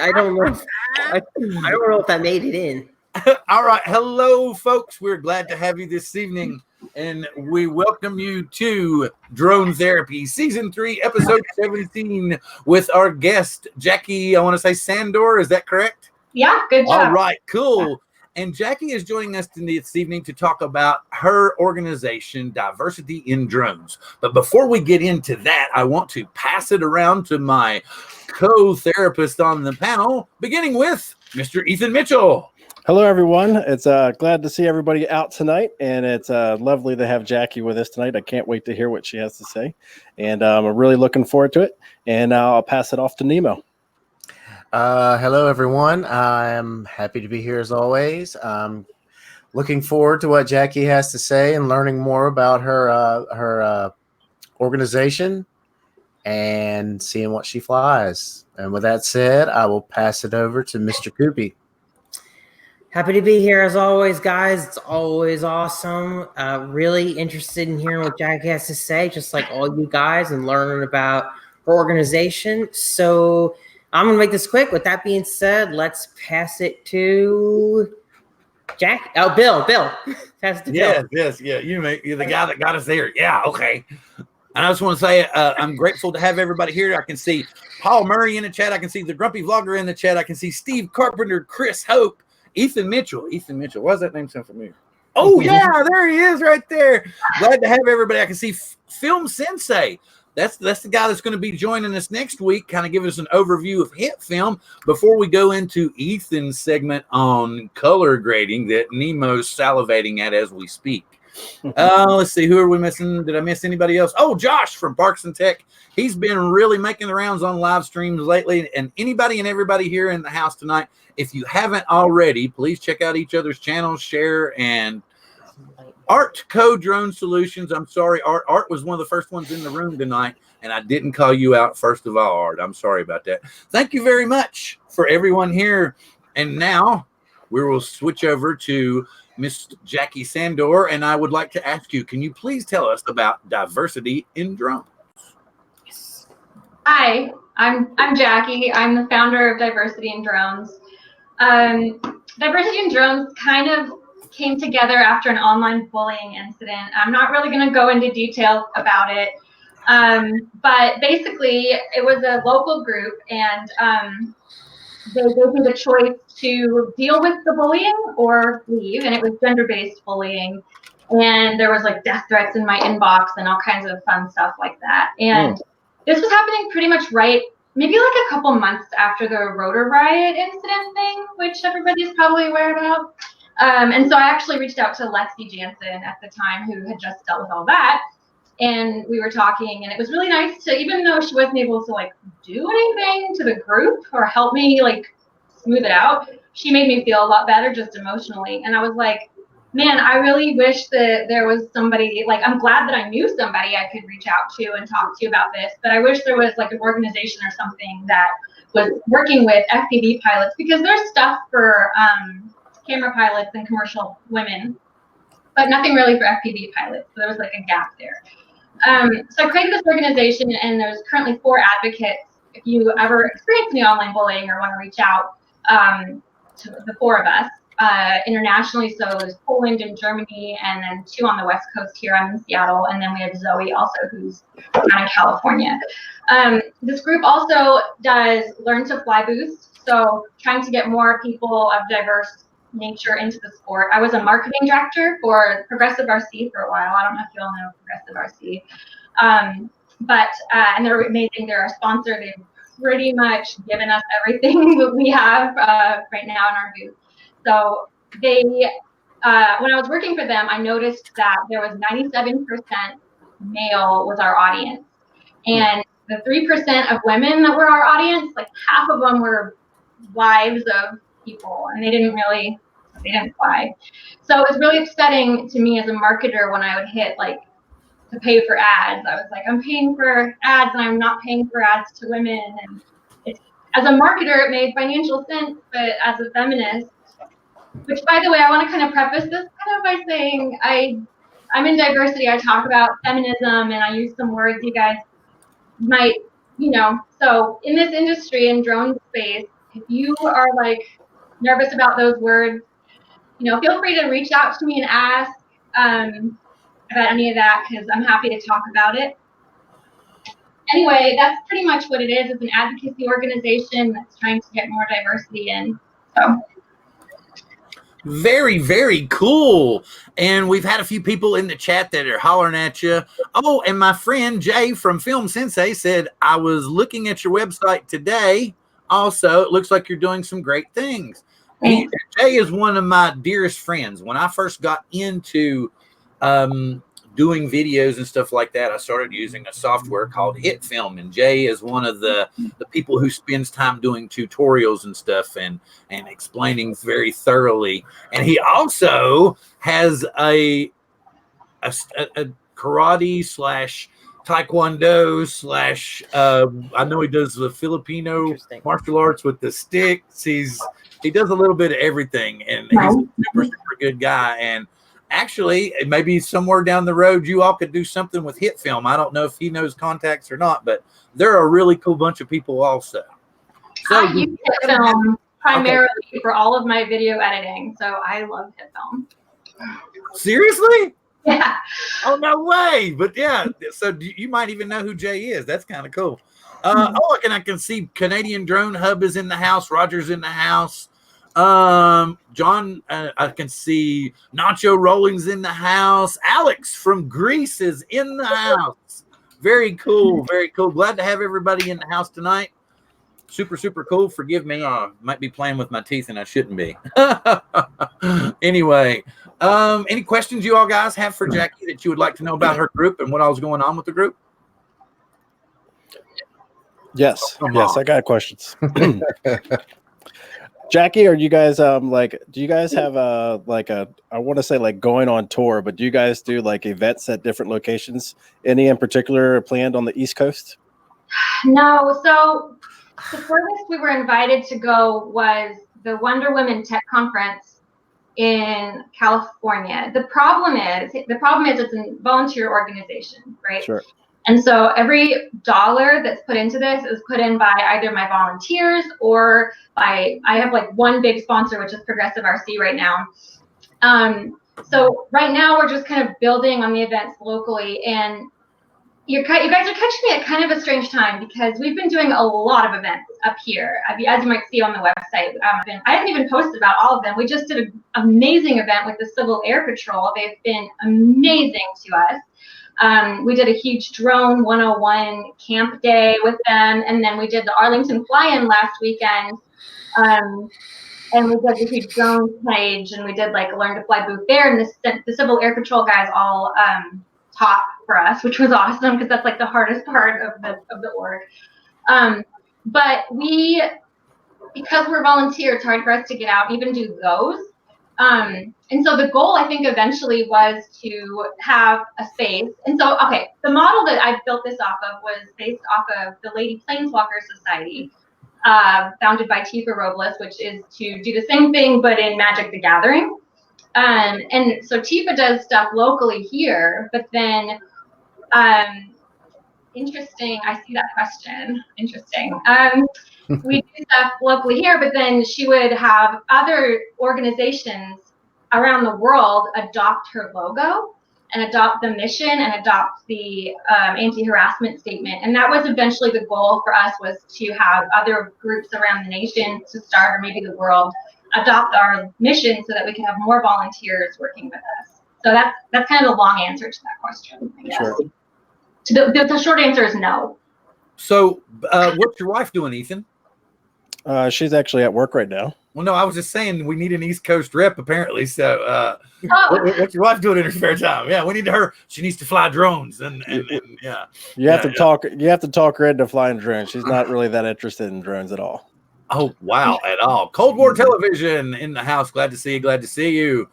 I don't know. I don't know if that made it in. All right. Hello, folks. We're glad to have you this evening. And we welcome you to Drone Therapy, Season 3, Episode 17, with our guest, Jacqui, I want to say Sandor. Is that correct? Yeah, good job. All right, cool. And Jacqui is joining us this evening to talk about her organization, Diversity in Drones. But before we get into that, I want to pass it around to my co-therapist on the panel, beginning with Mr. Ethan Mitchell. Hello, everyone. It's glad to see everybody out tonight, and it's lovely to have Jacqui with us tonight. I can't wait to hear what she has to say, and I'm really looking forward to it. And I'll pass it off to Nemo. Hello, everyone. I'm happy to be here as always. Looking forward to what Jacqui has to say and learning more about her organization and seeing what she flies. And with that said, I will pass it over to Mr. Cuppi. Happy to be here as always, guys. It's always awesome. Really interested in hearing what Jacqui has to say, just like all you guys, and learning about her organization. So I'm going to make this quick. With that being said, let's pass it to Jack. Oh, Bill. Pass it to Bill. Yes. Yeah. You're the guy that got us there. Yeah. Okay. And I just want to say I'm grateful to have everybody here. I can see Paul Murray in the chat. I can see the Grumpy Vlogger in the chat. I can see Steve Carpenter, Chris Hope, Ethan Mitchell. Why does that name sound familiar? Oh, yeah, there he is right there. Glad to have everybody. I can see Film Sensei. That's the guy that's going to be joining us next week, kind of give us an overview of hit film before we go into Ethan's segment on color grading that Nemo's salivating at as we speak. Let's see, who are we missing? Did I miss anybody else? Oh, Josh from Parks and Tech. He's been really making the rounds on live streams lately. And anybody and everybody here in the house tonight, if you haven't already, please check out each other's channels, share, and Art Co Drone Solutions. I'm sorry, Art was one of the first ones in the room tonight, and I didn't call you out first of all, Art. I'm sorry about that. Thank you very much for everyone here. And now we will switch over to Miss Jacqui Sandor, and I would like to ask you, can you please tell us about Diversity in Drones? Yes. Hi, I'm Jacqui. I'm the founder of Diversity in Drones. Diversity in Drones kind of came together after an online bullying incident. I'm not really going to go into detail about it, but basically it was a local group, and they gave me the choice to deal with the bullying or leave, and it was gender-based bullying, and there was like death threats in my inbox and all kinds of fun stuff like that. And this was happening pretty much maybe like a couple months after the Rotor Riot incident thing, which everybody's probably aware about. And so I actually reached out to Lexi Jansen at the time, who had just dealt with all that. And we were talking, and it was really nice to, even though she wasn't able to like do anything to the group or help me like smooth it out, she made me feel a lot better just emotionally. And I was like, man, I really wish that there was somebody, like, I'm glad that I knew somebody I could reach out to and talk to about this, but I wish there was like an organization or something that was working with FPV pilots, because there's stuff for camera pilots and commercial women, but nothing really for FPV pilots. So there was like a gap there. So I created this organization, and there's currently 4 advocates. If you ever experience any online bullying or want to reach out to the 4 of us internationally, so there's Poland and Germany, and then 2 on the West Coast here. I'm in Seattle, and then we have Zoe also, who's down in California. This group also does Learn to Fly Boost, so trying to get more people of diverse nature into the sport. I was a marketing director for Progressive RC for a while. I don't know if you all know Progressive RC. And they're amazing. They're our sponsor. They've pretty much given us everything that we have right now in our booth. So they, when I was working for them, I noticed that there was 97% male was our audience. And the 3% of women that were our audience, like half of them were wives of people, and they didn't fly. So it was really upsetting to me as a marketer when I would hit like to pay for ads. I was like, I'm paying for ads and I'm not paying for ads to women. And as a marketer, it made financial sense, but as a feminist, which by the way, I want to kind of preface this kind of by saying I'm in diversity. I talk about feminism and I use some words you guys might So in this industry, in drone space, if you are like nervous about those words, feel free to reach out to me and ask about any of that, because I'm happy to talk about it. Anyway, that's pretty much what it is. It's an advocacy organization that's trying to get more diversity in. So. Very, very cool. And we've had a few people in the chat that are hollering at you. Oh, and my friend Jay from Film Sensei said, I was looking at your website today. Also, it looks like you're doing some great things. Jay is one of my dearest friends. When I first got into doing videos and stuff like that, I started using a software called HitFilm, and Jay is one of the people who spends time doing tutorials and stuff and explaining very thoroughly. And he also has a karate slash taekwondo slash I know he does the Filipino martial arts with the sticks. He does a little bit of everything, and he's a super good guy. And actually, maybe somewhere down the road, you all could do something with HitFilm. I don't know if he knows contacts or not, but they're a really cool bunch of people also. So I use HitFilm primarily for all of my video editing, so I love HitFilm. Seriously? Yeah. Oh, no way. But yeah, so you might even know who Jay is. That's kind of cool. Oh, and I can see Canadian Drone Hub is in the house. Roger's in the house. John, I can see Nacho Rolling's in the house. Alex from Greece is in the house. Very cool. Very cool. Glad to have everybody in the house tonight. Super, super cool. Forgive me. I might be playing with my teeth and I shouldn't be. Anyway, any questions you all guys have for Jacqui that you would like to know about her group and what all's going on with the group? Yes. I got questions. Jacqui, are you guys do you guys have I want to say like going on tour, but do you guys do like events at different locations? Any in particular planned on the East Coast? No. So the furthest we were invited to go was the Wonder Women Tech Conference in California. The problem is it's a volunteer organization, right? Sure. And so every dollar that's put into this is put in by either my volunteers or I have like one big sponsor, which is Progressive RC right now. So right now we're just kind of building on the events locally, and you guys are catching me at kind of a strange time because we've been doing a lot of events up here. As you might see on the website, I haven't even posted about all of them. We just did an amazing event with the Civil Air Patrol. They've been amazing to us. We did a huge drone 101 camp day with them, and then we did the Arlington fly-in last weekend, and we did the huge drone page, and we did like a learn to fly booth there, and the Civil Air Patrol guys all taught for us, which was awesome because that's like the hardest part of the org. But because we're volunteers, it's hard for us to get out and even do those. And so the goal, I think, eventually was to have a space. And so, okay, the model that I built this off of was based off of the Lady Planeswalker Society, founded by Tifa Robles, which is to do the same thing, but in Magic the Gathering. And so Tifa does stuff locally here, but then, interesting, I see that question, interesting. We do stuff locally here, but then she would have other organizations around the world adopt her logo and adopt the mission and adopt the anti-harassment statement. And that was eventually the goal for us, was to have other groups around the nation to start, or maybe the world, adopt our mission so that we can have more volunteers working with us. So that's kind of the long answer to that question, I guess. Sure. The short answer is no. So what's your wife doing, Ethan? She's actually at work right now. Well, no, I was just saying we need an East Coast rep, apparently. So what's your wife doing in her spare time? Yeah, we need her. She needs to fly drones, and yeah. You have to talk her into flying drones. She's not really that interested in drones at all. Oh, wow, at all. Cold War Television in the house. Glad to see you. Glad to see you.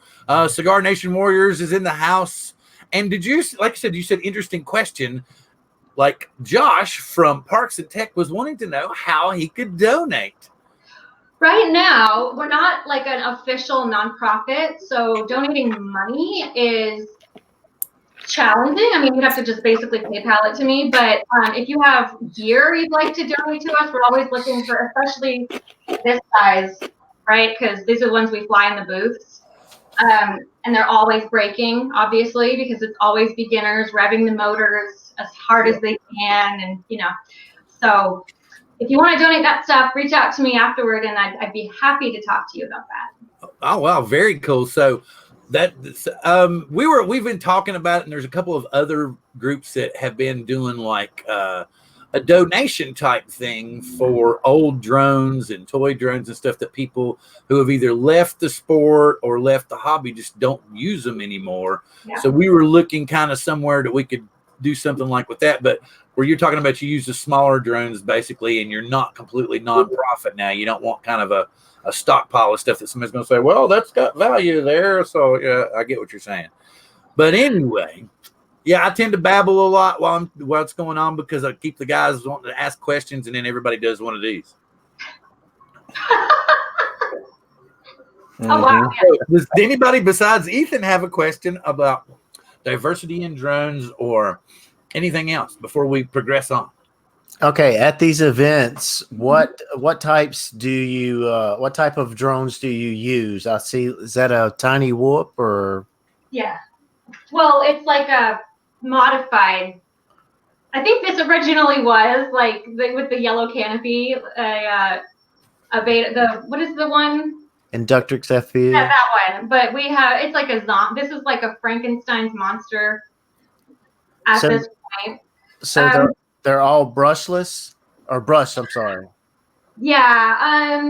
Cigar Nation Warriors is in the house. And did you, like I said, you said interesting question. Like Josh from Parks and Tech was wanting to know how he could donate. Right now, we're not like an official nonprofit, so donating money is challenging. I mean, you'd have to just basically PayPal it to me. But if you have gear you'd like to donate to us, we're always looking for, especially this size, right? Because these are the ones we fly in the booths. And they're always breaking, obviously, because it's always beginners revving the motors as hard as they can. And, so if you want to donate that stuff, reach out to me afterward, and I'd be happy to talk to you about that. Oh, wow. Very cool. So that we've been talking about it, and there's a couple of other groups that have been doing like a donation type thing for old drones and toy drones and stuff that people who have either left the sport or left the hobby just don't use them anymore. Yeah. So we were looking kind of somewhere that we could do something like with that, but where you're talking about, you use the smaller drones basically, and you're not completely non-profit now. You don't want kind of a stockpile of stuff that somebody's going to say, well, that's got value there. So yeah, I get what you're saying. But anyway, yeah, I tend to babble a lot while it's going on, because I keep the guys wanting to ask questions, and then everybody does one of these. Oh, wow. So, does anybody besides Ethan have a question about diversity in drones or anything else before we progress on? Okay, at these events, what types do you what type of drones do you use? I see, is that a tiny whoop or? Yeah. Well, it's like a modified. I think this originally was like with the yellow canopy, a beta. What is the one? Inductrix FV. Yeah, that one. But we have, it's like a zombie. This is like a Frankenstein's monster at this point. So they're all brushless or brushed. I'm sorry. Yeah.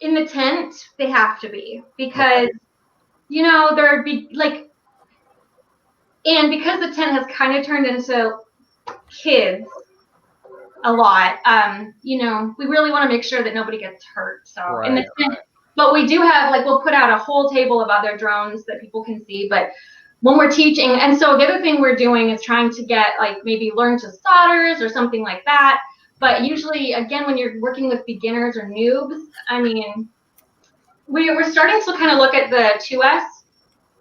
In the tent, they have to be, because there'd be like, and because the tent has kind of turned into kids a lot, we really want to make sure that nobody gets hurt. So in the tent, but we do have, like, we'll put out a whole table of other drones that people can see. But when we're teaching, and so the other thing we're doing is trying to get, like, maybe learn to solders or something like that. But usually, again, when you're working with beginners or noobs, I mean, we're starting to kind of look at the 2S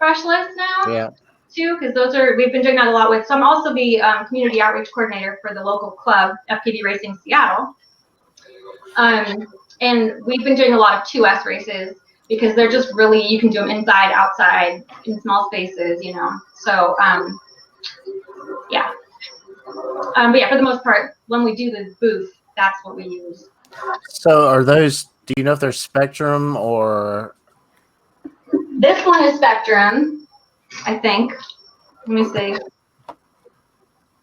brushless now. Yeah. Too, because we've been doing that a lot with. So I'm also the community outreach coordinator for the local club, FPV Racing Seattle. And we've been doing a lot of 2S races, because they're just really, you can do them inside, outside, in small spaces, So, yeah. But yeah, for the most part, when we do the booth, that's what we use. So are those, do you know if they're Spectrum or? This one is Spectrum, I think. Let me see.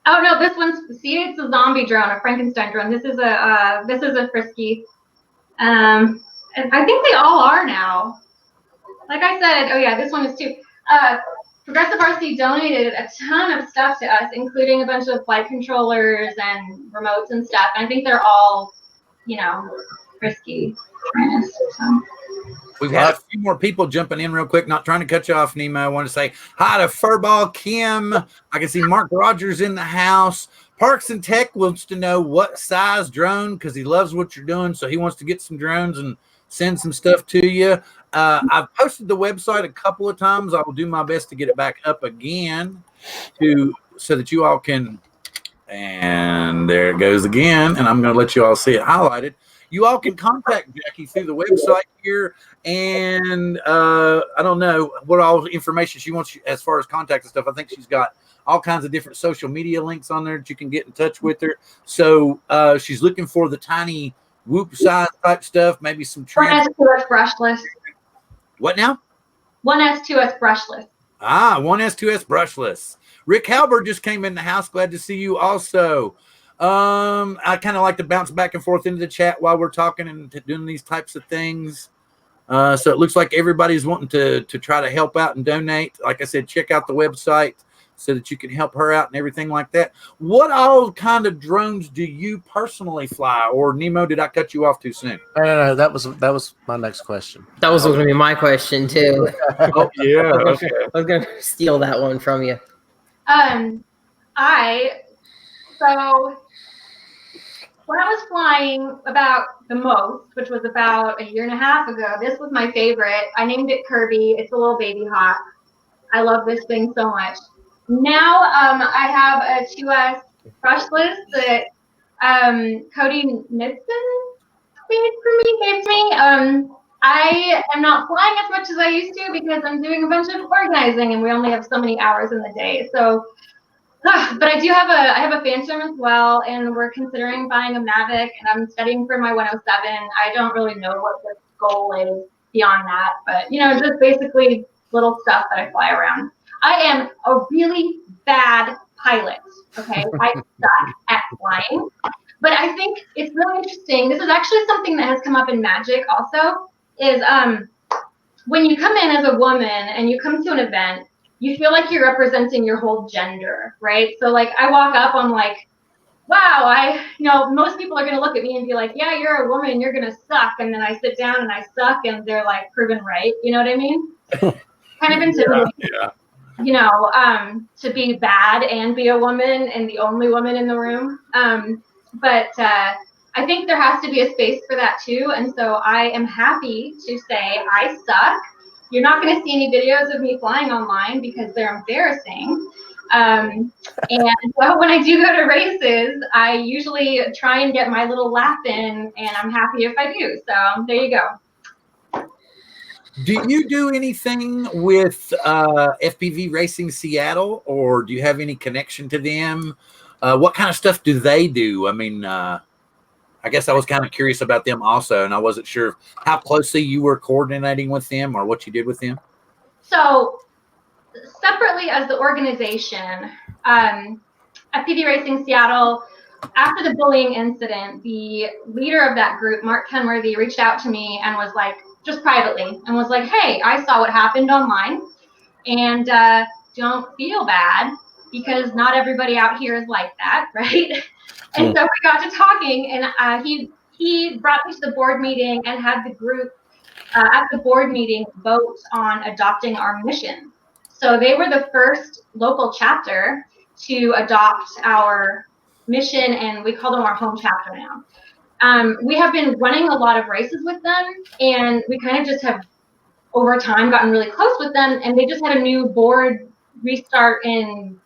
Oh no, this one's, see, it's a zombie drone, a Frankenstein drone. This is a Frisky. And I think they all are now. Like I said, oh yeah, this one is too. Progressive RC donated a ton of stuff to us, including a bunch of flight controllers and remotes and stuff. And I think they're all, Frisky. So. We've had a few more people jumping in real quick. Not trying to cut you off, Nemo. I want to say hi to Furball Kim. I can see Mark Rogers in the house. Parks and Tech wants to know what size drone, because he loves what you're doing. So he wants to get some drones and send some stuff to you. I've posted the website a couple of times. I will do my best to get it back up again so that you all can. And there it goes again. And I'm going to let you all see it highlighted. You all can contact Jacqui through the website here, and I don't know what all information she wants you, as far as contact and stuff. I think she's got all kinds of different social media links on there that you can get in touch with her. So she's looking for the tiny whoop size type stuff, maybe some trans. 1S2S brushless. What now? 1S2S brushless. 1S2S brushless. Rick Halbert just came in the house. Glad to see you also. I kind of like to bounce back and forth into the chat while we're talking and doing these types of things. So it looks like everybody's wanting to try to help out and donate. Like I said, check out the website so that you can help her out and everything like that. What all kind of drones do you personally fly? Or Nemo, did I cut you off too soon? No. That was my next question. That was going to be my question too. Oh yeah. Okay. I was going to steal that one from you. So when I was flying about the most, which was about a year and a half ago, this was my favorite. I named it Kirby. It's a little baby hawk. I love this thing so much. Now I have a 2S brushless that Cody Nixon gave to me. I am not flying as much as I used to because I'm doing a bunch of organizing and we only have so many hours in the day. So, but I have a Phantom as well, and we're considering buying a Mavic, and I'm studying for my 107. I don't really know what the goal is beyond that, but just basically little stuff that I fly around. I am a really bad pilot. Okay, I suck at flying. But I think it's really interesting. This is actually something that has come up in Magic also, is when you come in as a woman and you come to an event, you feel like you're representing your whole gender, right? So like I walk up, I'm like, wow, most people are going to look at me and be like, yeah, you're a woman, you're going to suck. And then I sit down and I suck and they're like proven right. You know what I mean? Kind of intimidating. Yeah. To be bad and be a woman and the only woman in the room. But I think there has to be a space for that too. And so I am happy to say I suck. You're not going to see any videos of me flying online because they're embarrassing. And so when I do go to races, I usually try and get my little lap in, and I'm happy if I do. So there you go. Do you do anything with FPV Racing Seattle, or do you have any connection to them? What kind of stuff do they do? I mean, I guess I was kind of curious about them also, and I wasn't sure how closely you were coordinating with them or what you did with them. So separately as the organization, FPV Racing Seattle, after the bullying incident, the leader of that group, Mark Kenworthy, reached out to me and was like, just privately, and was like, hey, I saw what happened online, and don't feel bad because not everybody out here is like that, right? And so we got to talking, and he brought me to the board meeting and had the group at the board meeting vote on adopting our mission. So they were the first local chapter to adopt our mission, and we call them our home chapter now. We have been running a lot of races with them, and we kind of just have over time gotten really close with them, and they just had a new board restart in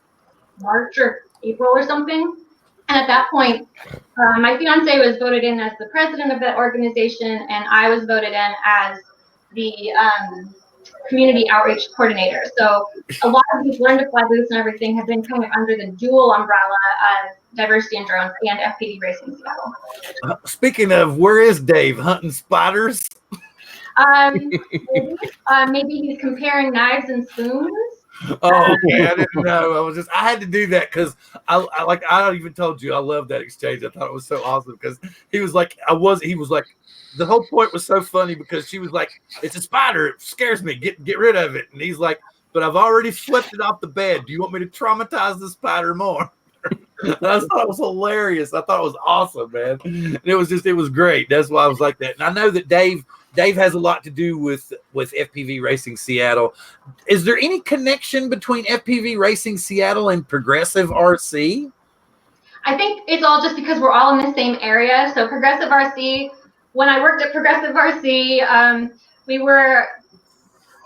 March or April or something. And at that point, my fiance was voted in as the president of that organization, and I was voted in as the community outreach coordinator. So a lot of these Learn to Fly booths and everything have been kind of under the dual umbrella of Diversity in Drones and FPV Racing Seattle. Speaking of, where is Dave? Hunting spiders? Maybe he's comparing knives and spoons. Oh, okay. I didn't know. I had to do that because I even told you I love that exchange. I thought it was so awesome because he was like, the whole point was so funny because she was like, it's a spider. It scares me. Get rid of it. And he's like, but I've already swept it off the bed. Do you want me to traumatize the spider more? I thought it was hilarious. I thought it was awesome, man. And it was great. That's why I was like that. And I know that Dave has a lot to do with FPV Racing Seattle. Is there any connection between FPV Racing Seattle and Progressive RC? I think it's all just because we're all in the same area. So Progressive RC, when I worked at Progressive RC,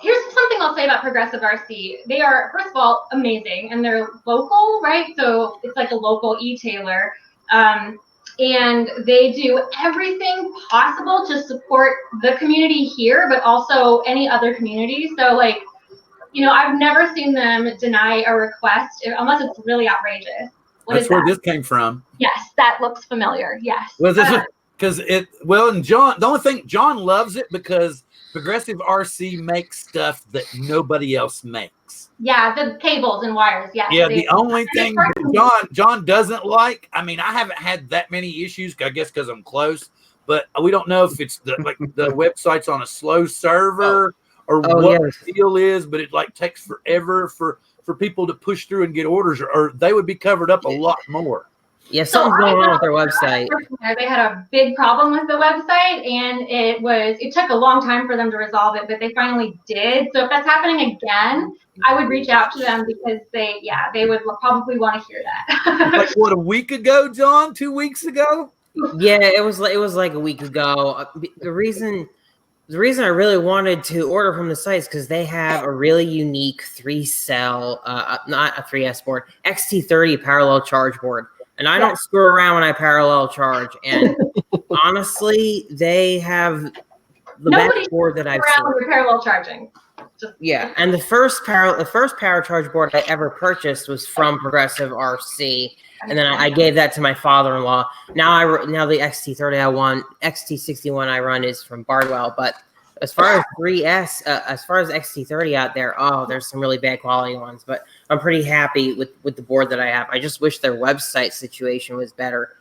here's something I'll say about Progressive RC. They are, first of all, amazing, and they're local, right? So it's like a local e-tailer. And they do everything possible to support the community here, but also any other community. So like, I've never seen them deny a request unless it's really outrageous. That's where this came from. Yes, that looks familiar. Yes. Well, and John, the only thing, John loves it because Progressive RC makes stuff that nobody else makes. Yeah, the cables and wires. Yeah. Yeah, the only thing John doesn't like, I mean, I haven't had that many issues, I guess because I'm close, but we don't know if it's the website's on a slow server or what the deal is, but it takes forever for people to push through and get orders, or they would be covered up a lot more. Yeah, something's going on with their website. They had a big problem with the website, and it took a long time for them to resolve it, but they finally did. So if that's happening again, I would reach out to them because they would probably want to hear that. Like what, a week ago, John? 2 weeks ago? Yeah, it was like a week ago. The reason the reason I really wanted to order from the site is because they have a really unique 3-cell, not a 3S board, XT30 parallel charge board. And I don't screw around when I parallel charge. And honestly, they have the best board that I've seen. With parallel charging. Yeah, and the first power charge board I ever purchased was from Progressive RC, and then I gave that to my father-in-law. Now the XT61 I run is from Bardwell, but as far as 3S, as far as XT30 out there, there's some really bad quality ones, but I'm pretty happy with the board that I have. I just wish their website situation was better.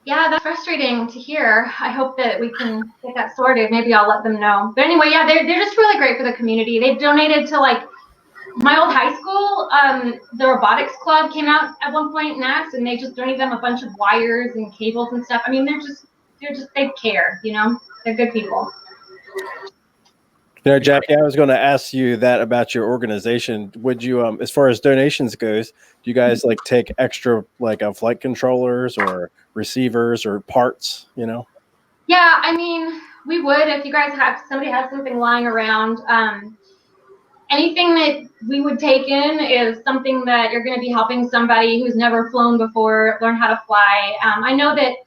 Yeah, that's frustrating to hear. I hope that we can get that sorted. Maybe I'll let them know. But anyway, yeah, they're just really great for the community. They've donated to like my old high school. The robotics club came out at one point next, and they just donated them a bunch of wires and cables and stuff. I mean, they care, you know, they're good people. You know, Jacqui, I was going to ask you that about your organization. Would you, as far as donations goes, do you guys like take extra like flight controllers or receivers or parts? You know? Yeah, I mean, we would if you guys somebody has something lying around. Anything that we would take in is something that you're going to be helping somebody who's never flown before learn how to fly. I know that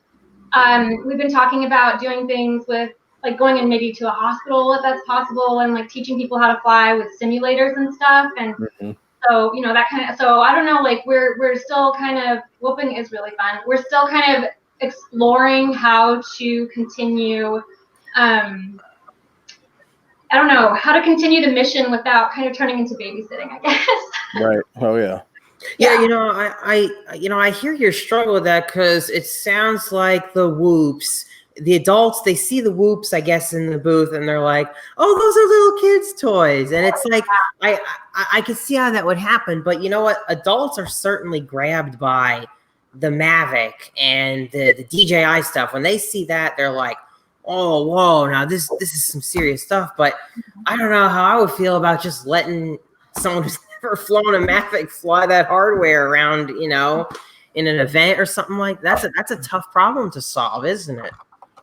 we've been talking about doing things with like going in maybe to a hospital if that's possible, and like teaching people how to fly with simulators and stuff. And so, you know, that kind of, so I don't know, like we're still kind of, whooping is really fun. We're still kind of exploring how to continue, I don't know, how to continue the mission without kind of turning into babysitting, I guess. Right. Oh yeah. Yeah, you know, I hear your struggle with that because it sounds like the whoops. The adults, they see the whoops, I guess, in the booth, and they're like, "Oh, those are little kids' toys." And it's like, I can see how that would happen, but you know what? Adults are certainly grabbed by the Mavic and the DJI stuff. When they see that, they're like, "Oh, whoa! Now this is some serious stuff." But I don't know how I would feel about just letting someone who's never flown a Mavic fly that hardware around, you know, in an event or something like that. That's a tough problem to solve, isn't it?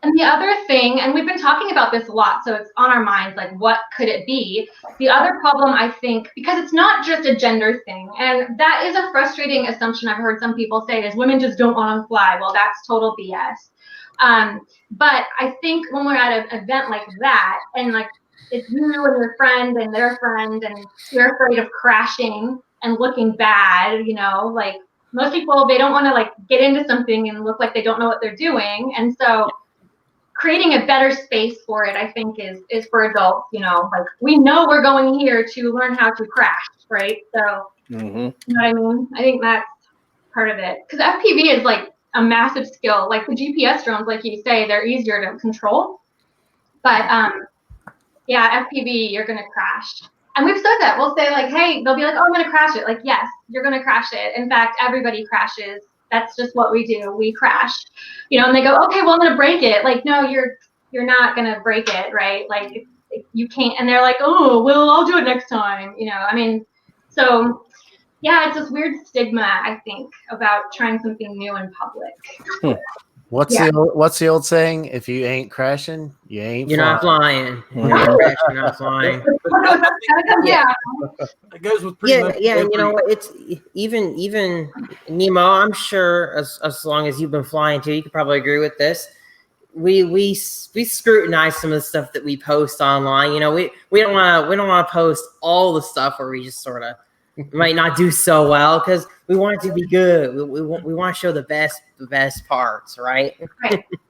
And the other thing, and we've been talking about this a lot, so it's on our minds, like what could it be? The other problem, I think, because it's not just a gender thing, and that is a frustrating assumption I've heard some people say, is women just don't want to fly. Well, that's total BS. But I think when we're at an event like that, and like it's you and your friend and their friend, and you're afraid of crashing and looking bad, you know, like most people, they don't want to like get into something and look like they don't know what they're doing. And so creating a better space for it, I think, is for adults. You know, like we know we're going here to learn how to crash, right? So, you know what I mean? I think that's part of it. Because FPV is like a massive skill. Like the GPS drones, like you say, they're easier to control. But yeah, FPV, you're gonna crash. And we've said that. We'll say like, hey, they'll be like, oh, I'm gonna crash it. Like, yes, you're gonna crash it. In fact, everybody crashes. That's just what we do. We crash, you know, and they go, okay, well, I'm going to break it. Like, no, you're not going to break it, right? Like, you can't. And they're like, oh, well, I'll do it next time. You know, I mean, so yeah, it's this weird stigma, I think, about trying something new in public. What's the old saying? If you ain't crashing, you're not flying. You're not flying. Yeah. It goes with pretty much. Yeah. You know, it's even Nemo. I'm sure as long as you've been flying too, you could probably agree with this. We scrutinize some of the stuff that we post online. You know, we don't want to post all the stuff where we just sort of might not do so well, because we want it to be good. We want to show the best parts, right?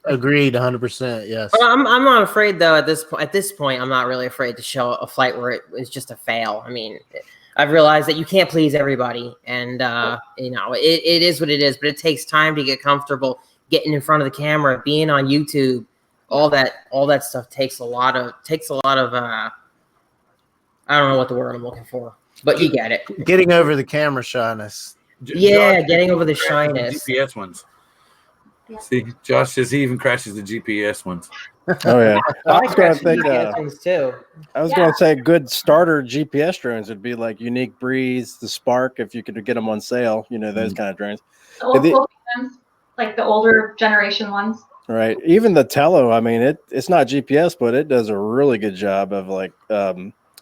Agreed, 100%. Yes. But I'm not afraid though. At this point, I'm not really afraid to show a flight where it was just a fail. I mean, I've realized that you can't please everybody, and you know, it is what it is. But it takes time to get comfortable getting in front of the camera, being on YouTube. All that stuff takes a lot of I don't know what the word I'm looking for. But you get it. Getting over the camera shyness. Yeah, getting over the shyness. GPS ones. Yeah. See, Josh says he even crashes the GPS ones. Oh yeah, I was going to think. Too. I was going to say good starter GPS drones would be like Unique Breeze, the Spark, if you could get them on sale. You know, those kind of drones. The old ones, like the older generation ones. Right. Even the Tello, I mean, it's not GPS, but it does a really good job of like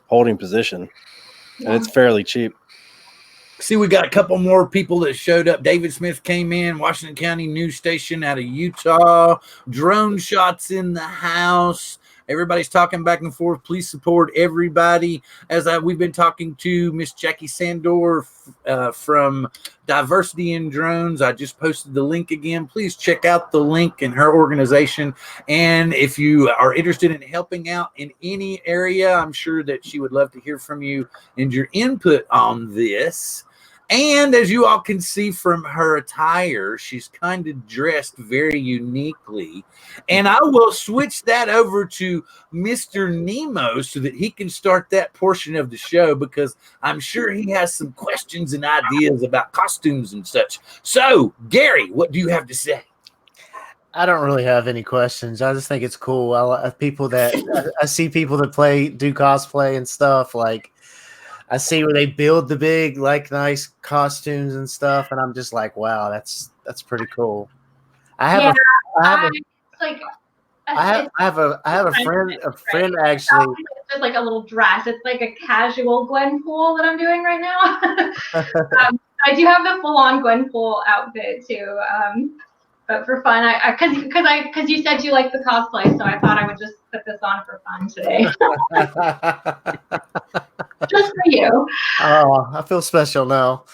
holding position, and it's fairly cheap. See, we got a couple more people that showed up. David Smith came in, Washington County News Station out of Utah. Drone shots in the house. Everybody's talking back and forth. Please support everybody. We've been talking to Miss Jacqui Sandor from Diversity in Drones. I just posted the link again. Please check out the link in her organization. And if you are interested in helping out in any area, I'm sure that she would love to hear from you and your input on this. And as you all can see from her attire, she's kind of dressed very uniquely. And I will switch that over to Mr. Nemo so that he can start that portion of the show, because I'm sure he has some questions and ideas about costumes and such. So, Gary, what do you have to say? I don't really have any questions. I just think it's cool. I see people that do cosplay and stuff. Like, I see where they build the big, like, nice costumes and stuff, and I'm just like, wow, that's pretty cool. I have a friend actually. It's just like a little dress. It's like a casual Gwenpool that I'm doing right now. I do have the full-on Gwenpool outfit too. But for fun, because you said you like the cosplay, so I thought I would just put this on for fun today. Just for you. Oh, I feel special now.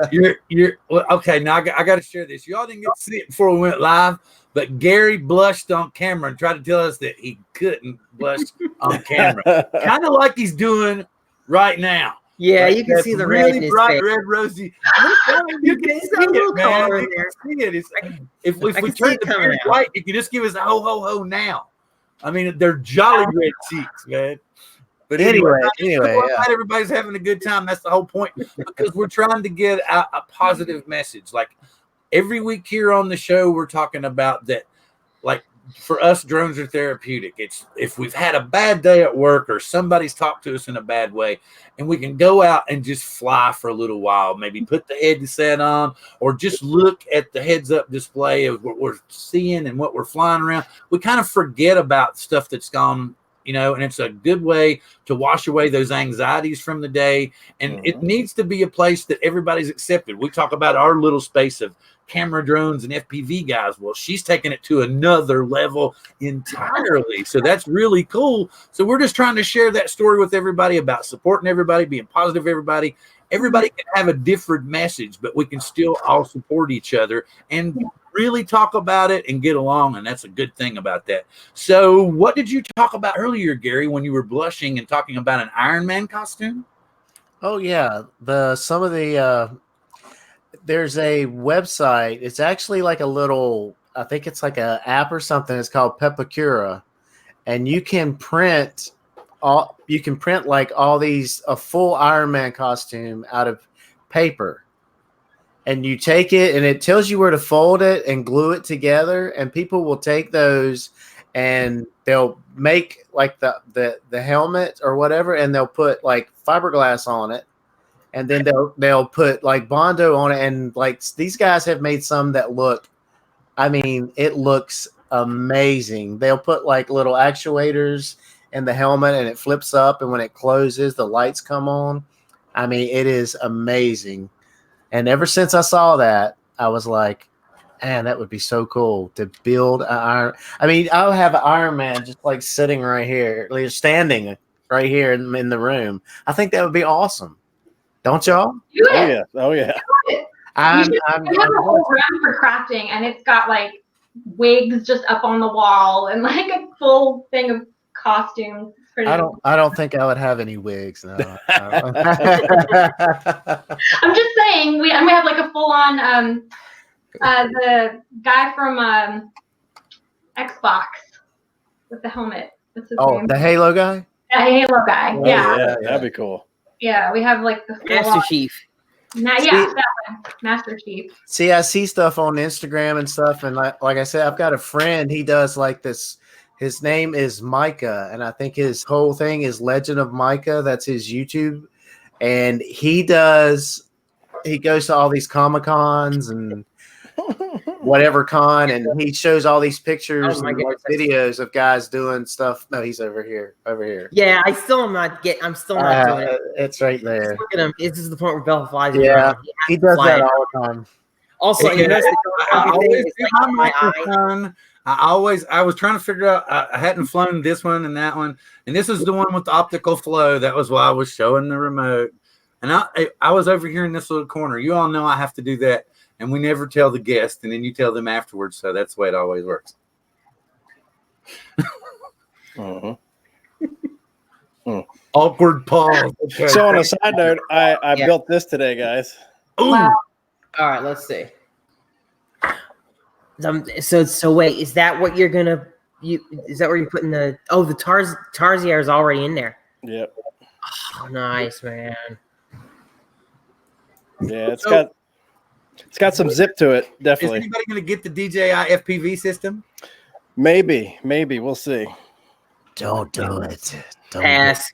You're okay. Now I got to share this. Y'all didn't get to see it before we went live, but Gary blushed on camera and tried to tell us that he couldn't blush on camera, kind of like he's doing right now. Yeah, like you can see the really red bright red rosy. You can see it, man. You can see it. If we turn the beard white, you can just give us a ho ho ho now. I mean, they're jolly red cheeks, man. But anyway, glad everybody's having a good time. That's the whole point, because we're trying to get a positive message. Like every week here on the show, we're talking about that. Like for us, drones are therapeutic. It's if we've had a bad day at work or somebody's talked to us in a bad way, and we can go out and just fly for a little while, maybe put the headset on or just look at the heads-up display of what we're seeing and what we're flying around. We kind of forget about stuff that's gone, and it's a good way to wash away those anxieties from the day. And it needs to be a place that everybody's accepted. We talk about our little space of camera drones and FPV guys. Well, she's taking it to another level entirely. So that's really cool. So we're just trying to share that story with everybody about supporting everybody, being positive, everybody. Everybody can have a different message, but we can still all support each other and really talk about it and get along. And that's a good thing about that. So what did you talk about earlier, Gary, when you were blushing and talking about an Iron Man costume? Oh yeah. There's a website. It's actually like a little, I think it's like an app or something. It's called Pepakura. And you can print like all these, a full Iron Man costume out of paper. And you take it and it tells you where to fold it and glue it together. And people will take those and they'll make like the helmet or whatever, and they'll put like fiberglass on it. And then they'll put like Bondo on it. And like these guys have made some that look, I mean, it looks amazing. They'll put like little actuators in the helmet and it flips up. And when it closes, the lights come on. I mean, it is amazing. And ever since I saw that, I was like, man, that would be so cool to build an Iron. I mean, I'll have an Iron Man just like sitting right here, like standing right here in the room. I think that would be awesome. Don't y'all? Oh yeah. I have a whole room for crafting, and it's got like wigs just up on the wall and like a full thing of costumes. I don't think I would have any wigs. No. I'm just saying we have like a full on the guy from Xbox with the helmet. What's his name? The Halo guy? The Halo guy. Oh, yeah, that'd be cool. Yeah, we have like the Master Chief. That one, Master Chief. See, I see stuff on Instagram and stuff, and like I said, I've got a friend. He does like this. His name is Micah, and I think his whole thing is Legend of Micah. That's his YouTube, and he goes to all these Comic-Cons and whatever con, and he shows all these pictures Oh my and like, goodness. videos of guys doing stuff. No, he's over here. Yeah, I'm still not doing it. It's right there. Look at him. This is the point where Bell flies Yeah, around. he does fly that it. all the time. Also, you notice I always is do like my in my eye. microphone. I was trying to figure out. I hadn't flown this one and that one, and this is the one with the optical flow. That was why I was showing the remote, and I was over here in this little corner. You all know I have to do that, and we never tell the guest, and then you tell them afterwards. So that's the way it always works. Awkward pause. Okay. So on a side note, I built this today, guys. Ooh. Wow. All right, let's see. So wait, is that what you're gonna? Is that where you're putting the? Oh, the Tarsier is already in there. Yep. Oh, nice, man. Yeah, it's got some zip to it, Is definitely. anybody going to get the DJI FPV system? Maybe we'll see. Don't do it. Don't Pass.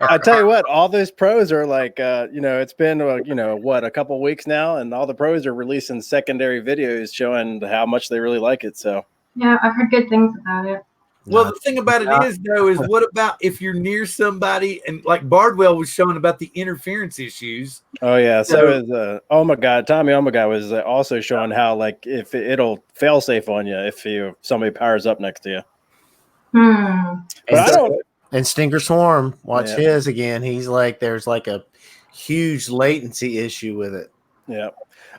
I tell you what, all those pros are like, it's been, a couple weeks now, and all the pros are releasing secondary videos showing how much they really like it. So Yeah, I've heard good things about it. Well, the thing about it is, though, is what about if you're near somebody and like Bardwell was showing about the interference issues? oh yeah, so is oh my god, Tommy, oh my god, was also showing how like if it'll fail safe on you if somebody powers up next to you. But I don't. And Stinger Swarm, watch Yeah. his again. He's like, there's like a huge latency issue with it. Yeah.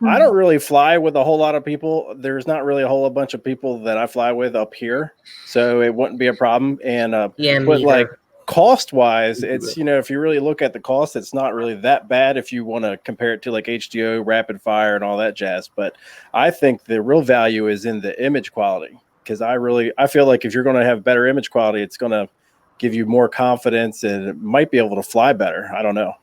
I don't really fly with a whole lot of people. There's not really a whole bunch of people that I fly with up here, so it wouldn't be a problem. And Yeah, but me like either. cost wise, it's if you really look at the cost, it's not really that bad if you want to compare it to like HDO, rapid fire, and all that jazz. But I think the real value is in the image quality, because I feel like if you're going to have better image quality, it's going to give you more confidence and it might be able to fly better. I don't know.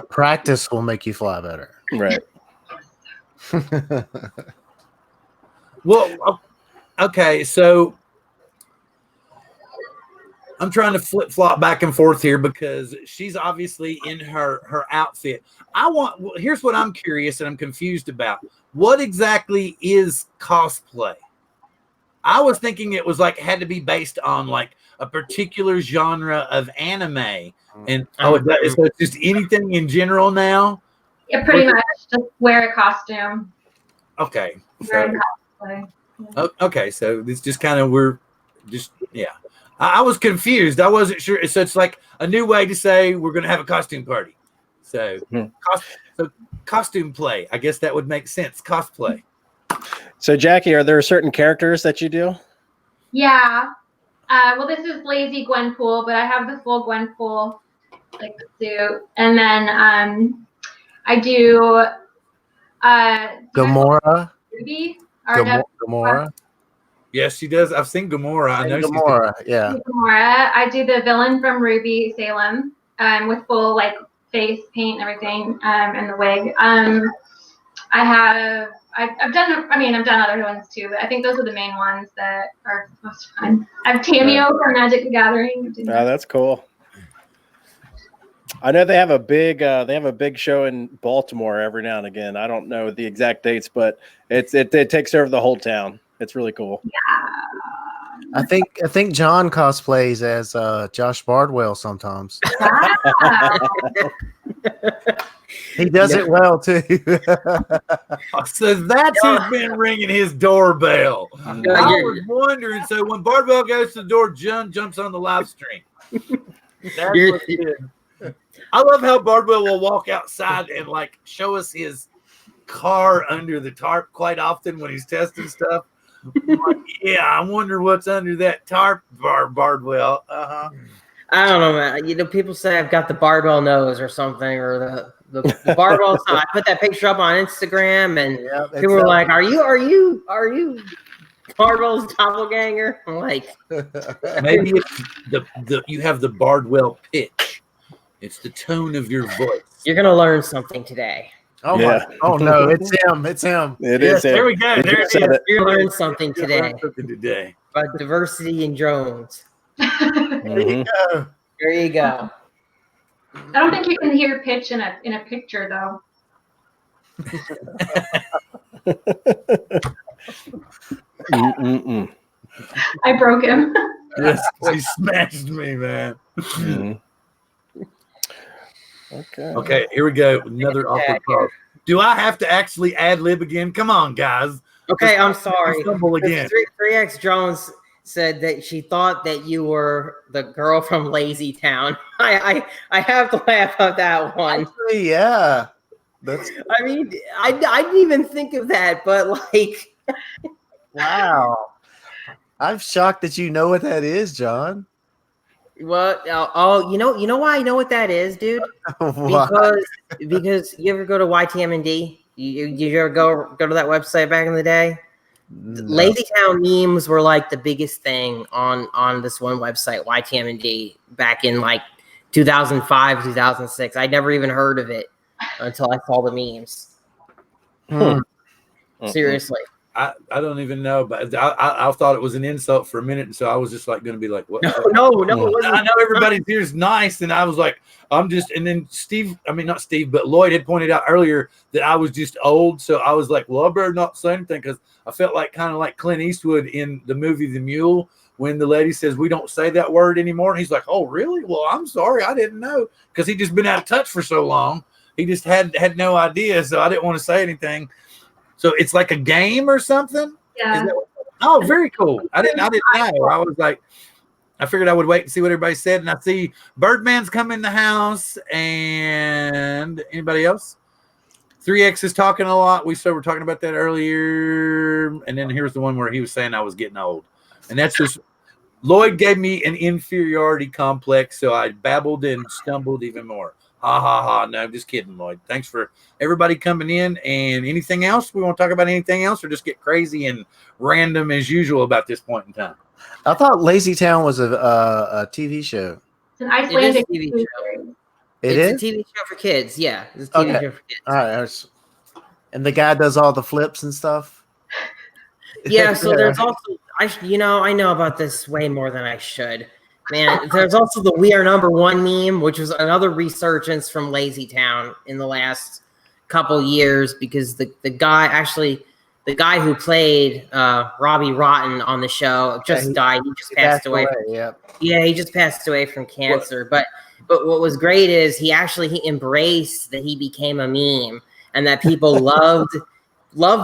Practice will make you fly better. Right. Well, okay, so I'm trying to flip flop back and forth here because she's obviously in her outfit. Here's what I'm curious and I'm confused about. What exactly is cosplay? I was thinking it was like had to be based on like a particular genre of anime, and so it's just anything in general now. Yeah, pretty much. Just wear a costume. Okay, Wear so, a cosplay. okay, so it's just kind of I was confused. I wasn't sure. So it's like a new way to say we're going to have a costume party. So, costume play. I guess that would make sense. Cosplay. So, Jackie, are there certain characters that you do? Yeah. Well, this is Lazy Gwenpool, but I have the full Gwenpool like suit, and then I do Gamora. Ruby. Gamora. Yes, she does. I've seen Gamora. I know Gamora. Yeah. Gamora. I do the villain from Ruby Salem with full like face paint and everything and the wig. I've done other ones too, but I think those are the main ones that are most fun. I have Tameo from Magic the Gathering. Oh, that's cool. I know they have a big show in Baltimore every now and again. I don't know the exact dates, but it takes over the whole town. It's really cool. Yeah. I think John cosplays as Josh Bardwell sometimes. He does it well too. So that's who's been ringing his doorbell. I was wondering. So when Bardwell goes to the door, John jumps on the live stream. That's what it is. I love how Bardwell will walk outside and like show us his car under the tarp quite often when he's testing stuff. Like, yeah, I wonder what's under that tarp, Bardwell. I don't know, man. People say I've got the Bardwell nose or something, or the Bardwell. I put that picture up on Instagram, and people were like, "Are you Bardwell's doppelganger?" I'm like, maybe it's you have the Bardwell pitch. It's the tone of your voice. You're gonna learn something today. Oh yeah! Oh no! It's him! It's him! It is him. There we go. There it is. You're gonna learn something today Today about diversity in drones. There you go. There you go. I don't think you can hear pitch in a picture though. I broke him. Yes, he smashed me, man. Okay, here we go. Another awkward pause. Do I have to actually ad lib again? Come on, guys. Okay, I'm sorry. Stumble again. 3X Jones said that she thought that you were the girl from Lazy Town. I have to laugh at that one. Actually, yeah. That's I mean, I didn't even think of that, but like, wow. I'm shocked that you know what that is, John. well, oh, you know why I know what that is, dude? Because you ever go to YTMND? You ever go to that website back in the day? No. Lazy Town memes were like the biggest thing on this one website, YTMND, back in like 2005, 2006. I'd never even heard of it until I saw the memes. Seriously. I don't even know, but I thought it was an insult for a minute, and so I was just like going to be like, "What?" No, it wasn't. I know everybody here is nice, and I was like, "I'm just." And then not Steve, but Lloyd had pointed out earlier that I was just old, so I was like, "Well, I better not say anything," because I felt like kind of like Clint Eastwood in the movie The Mule when the lady says we don't say that word anymore, and he's like, "Oh, really? Well, I'm sorry, I didn't know," because he just been out of touch for so long, he just had no idea, so I didn't want to say anything. So it's like a game or something? Yeah. Oh, very cool. I didn't know. I was like, I figured I would wait and see what everybody said. And I see Birdman's come in the house. And anybody else? 3X is talking a lot. We were talking about that earlier. And then here's the one where he was saying I was getting old. And that's just, Lloyd gave me an inferiority complex. So I babbled and stumbled even more. Ha ha ha. No, I'm just kidding, Lloyd. Thanks for everybody coming in. And anything else? We want to talk about anything else or just get crazy and random as usual about this point in time? I thought Lazy Town was a TV show. It's an Icelandic TV show. It's a TV show for kids. Yeah, it's a TV show for kids. All right. And the guy does all the flips and stuff. Yeah, so there's also I know about this way more than I should. Man, there's also the "We Are Number One" meme, which was another resurgence from Lazy Town in the last couple years because the guy who played Robbie Rotten on the show just died. He just passed away. Yeah, he just passed away from cancer. But what was great is he embraced that he became a meme and that people loved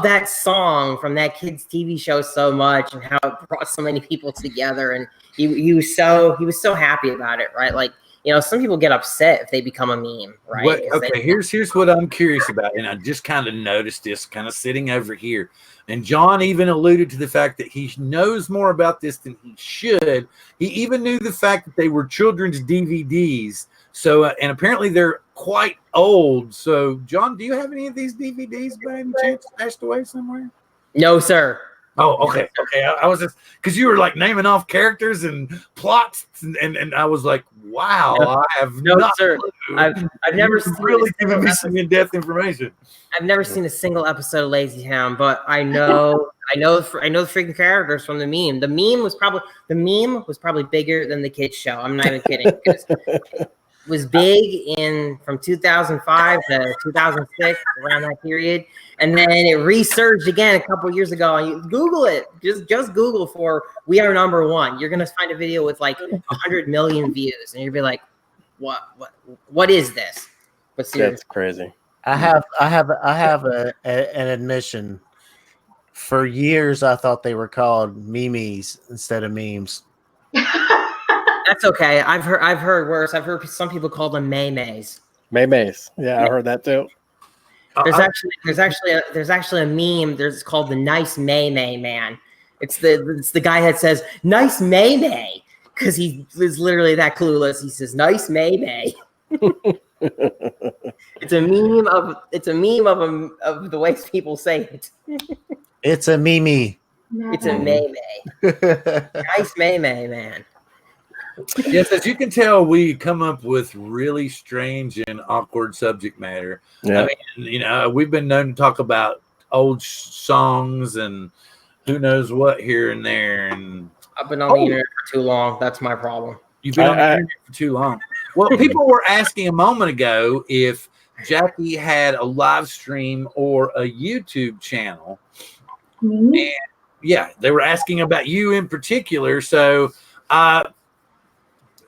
that song from that kid's TV show so much and how it brought so many people together. And he was so happy about it, right? Like, some people get upset if they become a meme, right? Here's what I'm curious about. And I just kind of noticed this kind of sitting over here. And John even alluded to the fact that he knows more about this than he should. He even knew the fact that they were children's DVDs. So, and apparently they're quite old. So, John, do you have any of these DVDs by any chance stashed away somewhere? No, sir. Oh, okay. I was just because you were like naming off characters and plots, and I was like, wow, I have no, sir. I've never seen really given me some in-depth information. I've never seen a single episode of Lazy Town, but I know the freaking characters from the meme. The meme was probably bigger than the kids show. I'm not even kidding. It was big from 2005 to 2006, around that period, and then it resurged again a couple years ago. And you Google it, just Google for "We Are Number One." You're gonna find a video with like 100 million views, and you'll be like, "What is this?" But seriously, that's crazy. I have an admission. For years, I thought they were called memes instead of memes. That's okay. I've heard worse. I've heard some people call them maymays. Maymays. Yeah, I heard that too. There's actually a meme. There's called the "Nice Maymay Man." It's the guy that says "Nice Maymay" because he is literally that clueless. He says "Nice Maymay." It's a meme of the ways people say it. It's a meme. It's a maymay. Nice maymay, man. Yes, as you can tell, we come up with really strange and awkward subject matter. Yeah. I mean, we've been known to talk about old songs and who knows what here and there. And I've been on the internet for too long. That's my problem. You've been on the internet for too long. Well, people were asking a moment ago if Jacqui had a live stream or a YouTube channel. Mhm. And yeah, they were asking about you in particular. So I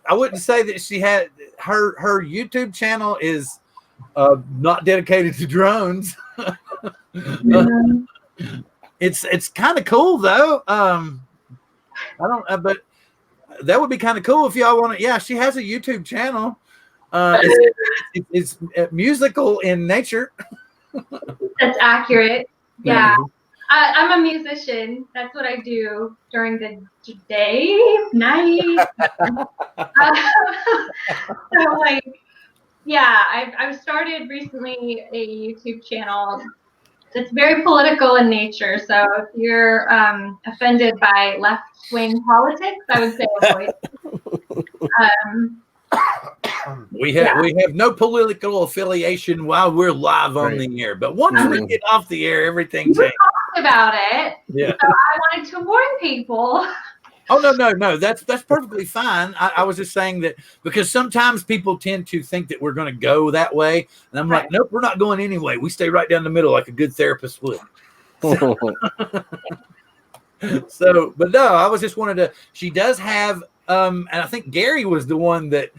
wouldn't say that she had her YouTube channel is not dedicated to drones. Mhm. It's kind of cool though. I don't, but that would be kind of cool if y'all want to. Yeah, she has a YouTube channel. It's musical in nature. That's accurate. Yeah. I'm a musician. That's what I do during the day, night. So like, yeah, I've started recently a YouTube channel that's very political in nature. So if you're offended by left-wing politics, I would say avoid. We have no political affiliation while we're live on the air, but once we get off the air, everything We changes. talked about it. Yeah. So I wanted to warn people. Oh no, that's perfectly fine. I was just saying that because sometimes people tend to think that we're going to go that way, and I'm like, nope, we're not going anyway. We stay right down the middle like a good therapist would. So, but no, I was just wanted to. She does have, and I think Gary was the one that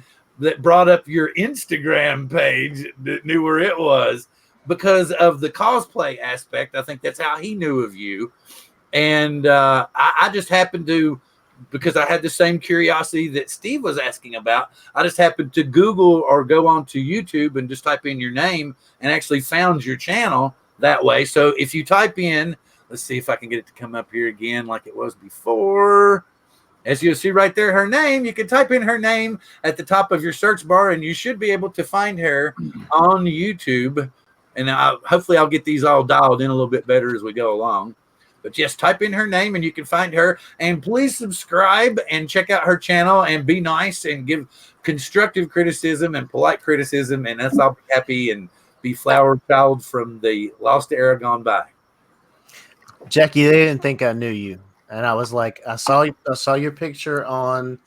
brought up your Instagram page that knew where it was because of the cosplay aspect. I think that's how he knew of you, and I just happened to. Because I had the same curiosity that Steve was asking about. I just happened to Google or go onto YouTube and just type in your name and actually found your channel that way. So if you type in, let's see if I can get it to come up here again like it was before. As you'll see right there, her name, you can type in her name at the top of your search bar and you should be able to find her on YouTube. And hopefully I'll get these all dialed in a little bit better as we go along. But yes, type in her name and you can find her. And please subscribe and check out her channel and be nice and give constructive criticism and polite criticism. And that's I'll be happy and be flower child from the lost era gone by. Jacqui, they didn't think I knew you. And I was like, I saw your picture on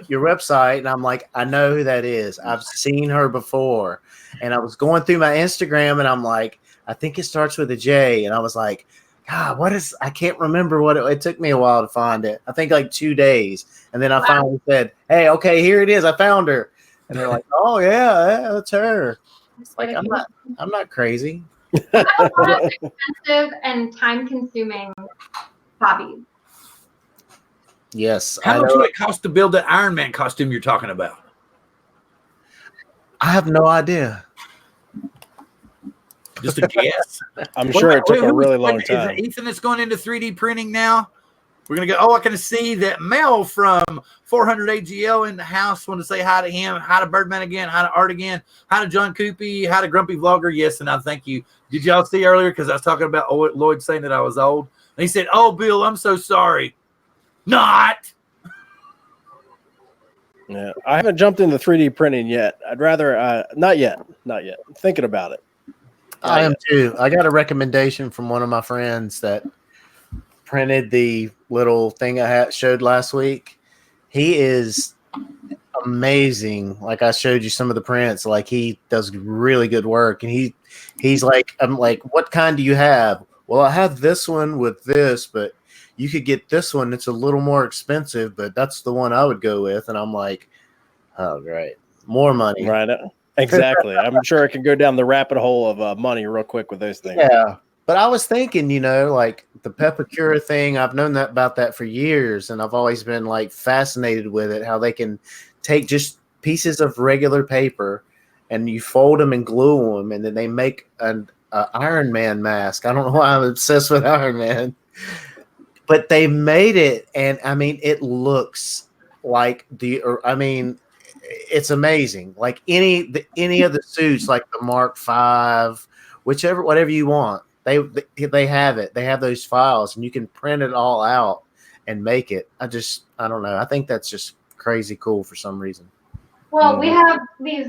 your website, and I'm like, I know who that is. I've seen her before. And I was going through my Instagram, and I'm like, I think it starts with a J. And I was like, God, I can't remember what it took me a while to find it. I think like 2 days. And then I finally said, hey, okay, here it is. I found her. And they're like, oh yeah, that's her. It's like, I'm not crazy. Expensive and time-consuming hobbies. Yes. How much would it cost to build that Iron Man costume you're talking about? I have no idea. Just a guess. I'm sure it took a really long time. Is it Ethan that's going into 3D printing now? We're going to go. Oh, I can see that Mel from 400 AGL in the house. Want to say hi to him. Hi to Birdman again. Hi to Art again. Hi to John Cuppi. Hi to Grumpy Vlogger. Yes, and I thank you. Did y'all see earlier? Because I was talking about Lloyd saying that I was old. And he said, oh, Bill, I'm so sorry. Not. Yeah, I haven't jumped into 3D printing yet. I'd rather not yet. I'm thinking about it. I am too. I got a recommendation from one of my friends that printed the little thing I showed last week. He is amazing. Like I showed you some of the prints. Like he does really good work. And he's like, I'm like, what kind do you have? Well, I have this one with this, but you could get this one. It's a little more expensive, but that's the one I would go with. And I'm like, oh, great. More money. Right. Exactly. I'm sure I can go down the rabbit hole of money real quick with those things. Yeah. But I was thinking, like the Pepacura thing, I've known about that for years. And I've always been like fascinated with it, how they can take just pieces of regular paper and you fold them and glue them. And then they make an Iron Man mask. I don't know why I'm obsessed with Iron Man. But they made it, and I mean, it looks like it's amazing. Like any of the suits, like the Mark V, whatever you want, they have it. They have those files, and you can print it all out and make it. I don't know. I think that's just crazy cool for some reason. Well, we have these.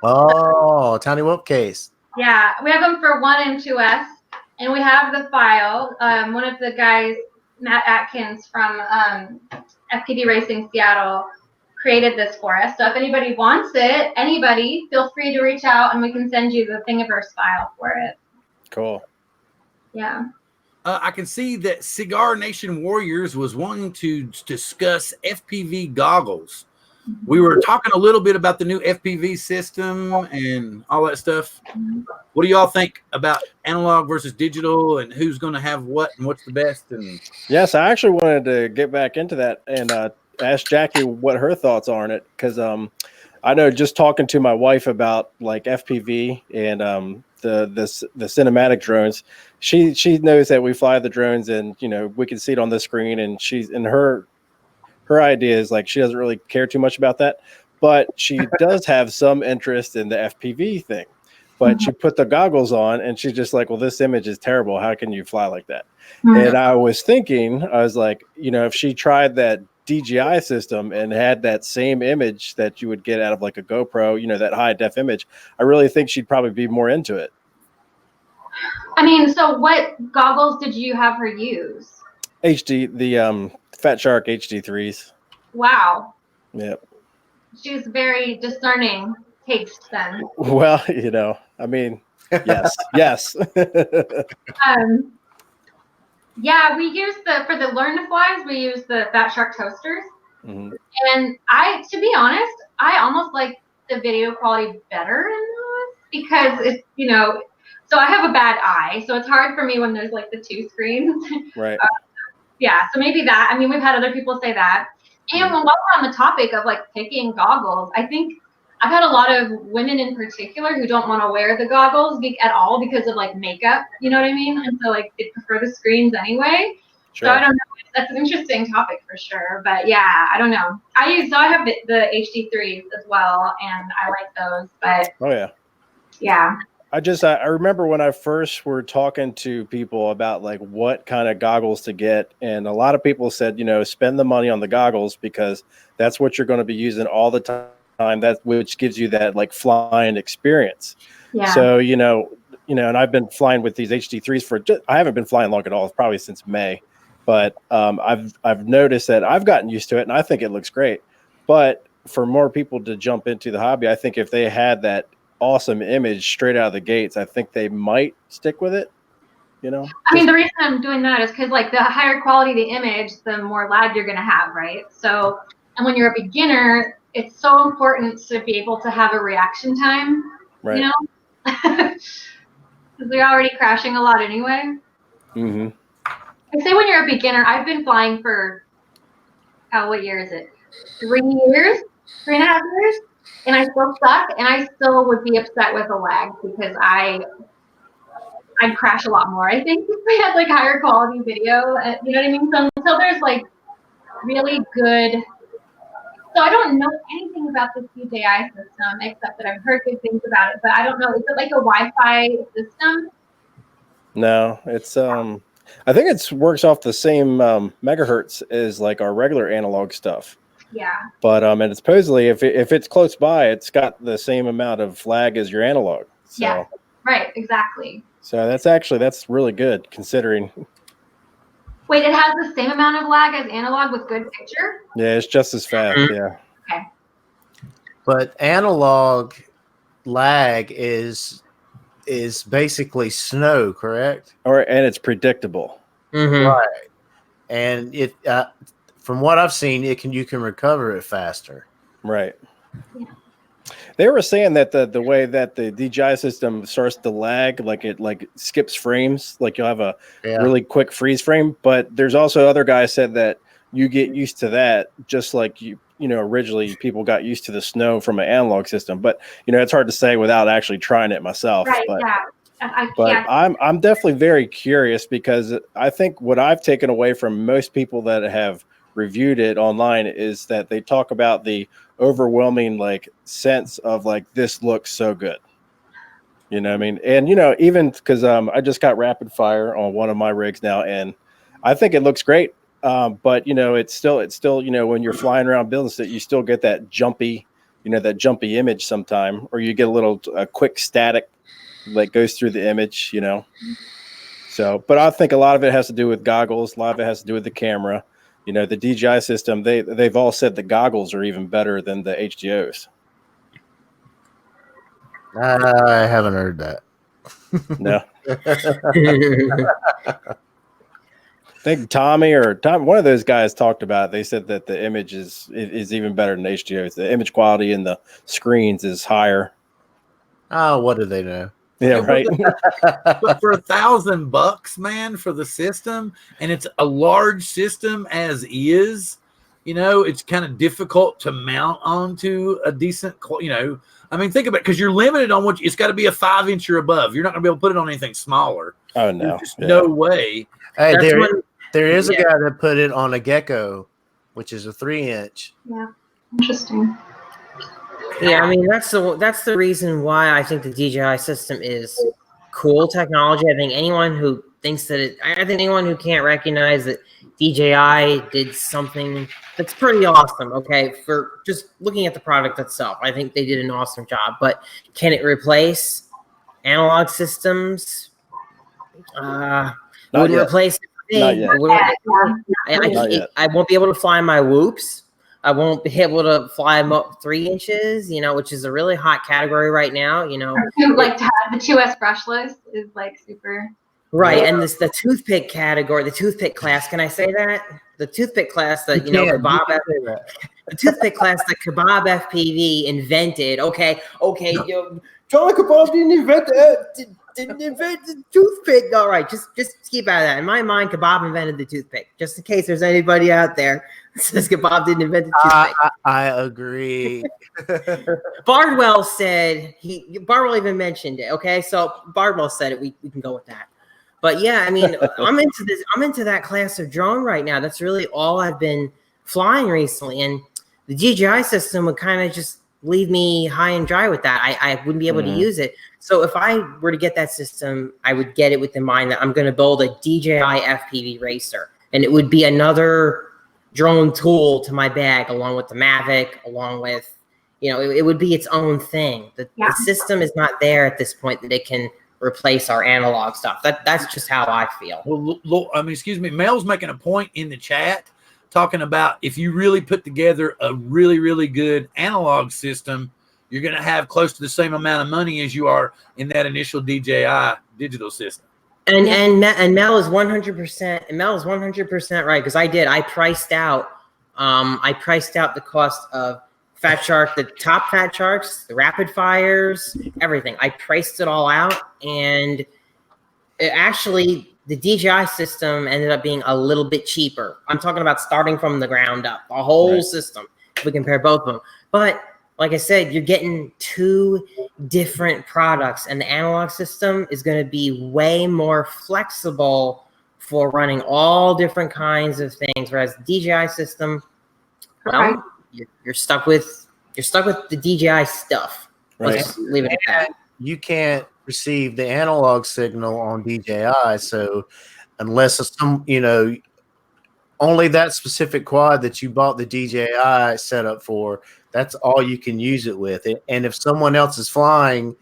Oh, Tiny Whoop case. Yeah, we have them for 1 and 2S. And we have the file. One of the guys, Matt Atkins from FPD Racing Seattle, created this for us. So if anybody wants it, feel free to reach out and we can send you the Thingiverse file for it. Cool. Yeah. I can see that Cigar Nation Warriors was wanting to discuss FPV goggles. We were talking a little bit about the new FPV system and all that stuff. What do y'all think about analog versus digital and who's going to have what and what's the best? And Yes, I actually wanted to get back into that and ask Jacqui what her thoughts are on it, because I know just talking to my wife about like FPV and the cinematic drones, she knows that we fly the drones and we can see it on the screen, and her idea is like she doesn't really care too much about that, but she does have some interest in the FPV thing. But she put the goggles on and she's just like, well, this image is terrible. How can you fly like that? And I was like, if she tried that DJI system and had that same image that you would get out of like a GoPro, that high def image, I really think she'd probably be more into it. I mean, so what goggles did you have her use? The Fat Shark HD3s. Wow. Yep. She's very discerning taste then. Well, I mean, yes. Yeah, we use for the Learn to Flies, we use the Fat Shark toasters. And to be honest, I almost like the video quality better in those because it's, so I have a bad eye, so it's hard for me when there's like the two screens. Right. Yeah, so maybe that. I mean, we've had other people say that. And while we're on the topic of like picking goggles, I think I've had a lot of women in particular who don't want to wear the goggles at all because of like makeup, you know what I mean? And so like they prefer the screens anyway. Sure. So I don't know. That's an interesting topic for sure. But yeah, I don't know. I have the HD3s as well, and I like those. But oh yeah. Yeah. I remember when I first were talking to people about like what kind of goggles to get, and a lot of people said, spend the money on the goggles because that's what you're going to be using all the time. Which gives you that like flying experience. Yeah. So, and I've been flying with these HD3s I haven't been flying long at all, probably since May, but I've noticed that I've gotten used to it and I think it looks great. But for more people to jump into the hobby, I think if they had that awesome image straight out of the gates, I think they might stick with it. I mean, the reason I'm doing that is because like the higher quality the image, the more lag you're going to have, right? So, and when you're a beginner, it's so important to be able to have a reaction time, right? Because they're already crashing a lot anyway. I say when you're a beginner, I've been flying for what year is it? 3 years, 3.5 years, and I still suck, and I still would be upset with the lag because I'd crash a lot more. I think if we had like higher quality video, you know what I mean? So until there's like really good. So I don't know anything about this DJI system except that I've heard good things about it, but I don't know. Is it like a Wi-Fi system? No, it's I think it works off the same megahertz as like our regular analog stuff. Yeah. But and it's supposedly if it's close by, it's got the same amount of lag as your analog. So, yeah. Right. Exactly. So that's really good considering. Wait, it has the same amount of lag as analog with good picture? Yeah, it's just as fast. Yeah. Okay. But analog lag is basically snow, correct? And it's predictable. Right. And it from what I've seen, you can recover it faster. Right. Yeah. They were saying that the way that the DJI system starts to lag, like it skips frames, like you'll have a really quick freeze frame. But there's also other guys said that you get used to that, just like originally people got used to the snow from an analog system. But it's hard to say without actually trying it myself. Right. But, yeah. I'm definitely very curious because I think what I've taken away from most people that have reviewed it online is that they talk about the overwhelming like sense of like this looks so good, you know what I mean? And even because I just got rapid fire on one of my rigs now and I think it looks great, but it's still when you're flying around buildings that you still get that jumpy image sometime, or you get a quick static that goes through the image, So but I think a lot of it has to do with goggles, a lot of it has to do with the camera. you know, the DJI system, they've all said the goggles are even better than the HDOs. I haven't heard that. No. I think Tom, one of those guys talked about it. They said that the image is even better than HDOs. The image quality in the screens is higher. Oh, what do they know? Yeah, right. But for $1,000, man, for the system, and it's a large system as is, you know, it's kind of difficult to mount onto a decent, you know, I mean, think about it, because you're limited on it's got to be a 5-inch or above. You're not going to be able to put it on anything smaller. Oh, no. There's just no way. Hey, That's there is a yeah. guy that put it on a Gecko, which is a 3-inch. Yeah, interesting. Yeah, I mean that's the reason why I think the DJI system is cool technology. I think anyone who thinks that I think anyone who can't recognize that DJI did something that's pretty awesome. Okay, for just looking at the product itself, I think they did an awesome job. But can it replace analog systems? Wouldn't yet. replace it for me. Not yet. Not yet. I won't be able to fly my whoops. I won't be able to fly them up 3 inches, you know, which is a really hot category right now, you know. Like to have the 2S brushless is like super. Right, and the toothpick category, the toothpick class. Can I say that? The toothpick class that the toothpick class that Kebab FPV invented. Okay, John Kebab didn't invent the toothpick. All right, just keep out of that. In my mind, Kebab invented the toothpick. Just in case there's anybody out there that says Kebab didn't invent the toothpick. I agree. Bardwell said Bardwell even mentioned it. Okay, so Bardwell said it. We can go with that. But yeah, I mean, I'm into that class of drone right now. That's really all I've been flying recently, and the DJI system would kind of just leave me high and dry with that. I wouldn't be able to use it. So if I were to get that system, I would get it with the mind that I'm going to build a DJI FPV racer, and it would be another drone tool to my bag, along with the Mavic, along with, you know, it would be its own thing. The system is not there at this point that it can replace our analog stuff. That's just how I feel. Well, I mean, excuse me, Mel's making a point in the chat talking about if you really put together a really, really good analog system, you're going to have close to the same amount of money as you are in that initial DJI digital system. And Mel is 100%. And Mel is 100% right, because I priced out the cost of Fat Shark, the top Fat Sharks, the rapid fires, everything. I priced it all out, and the DJI system ended up being a little bit cheaper. I'm talking about starting from the ground up, the whole system, if we compare both of them. But like I said, you're getting two different products, and the analog system is going to be way more flexible for running all different kinds of things, whereas the DJI system, well, you're stuck with the DJI stuff. Right. Let's just leave it at that. You can't receive the analog signal on DJI, so unless only that specific quad that you bought the DJI setup for, that's all you can use it with. And if someone else is flying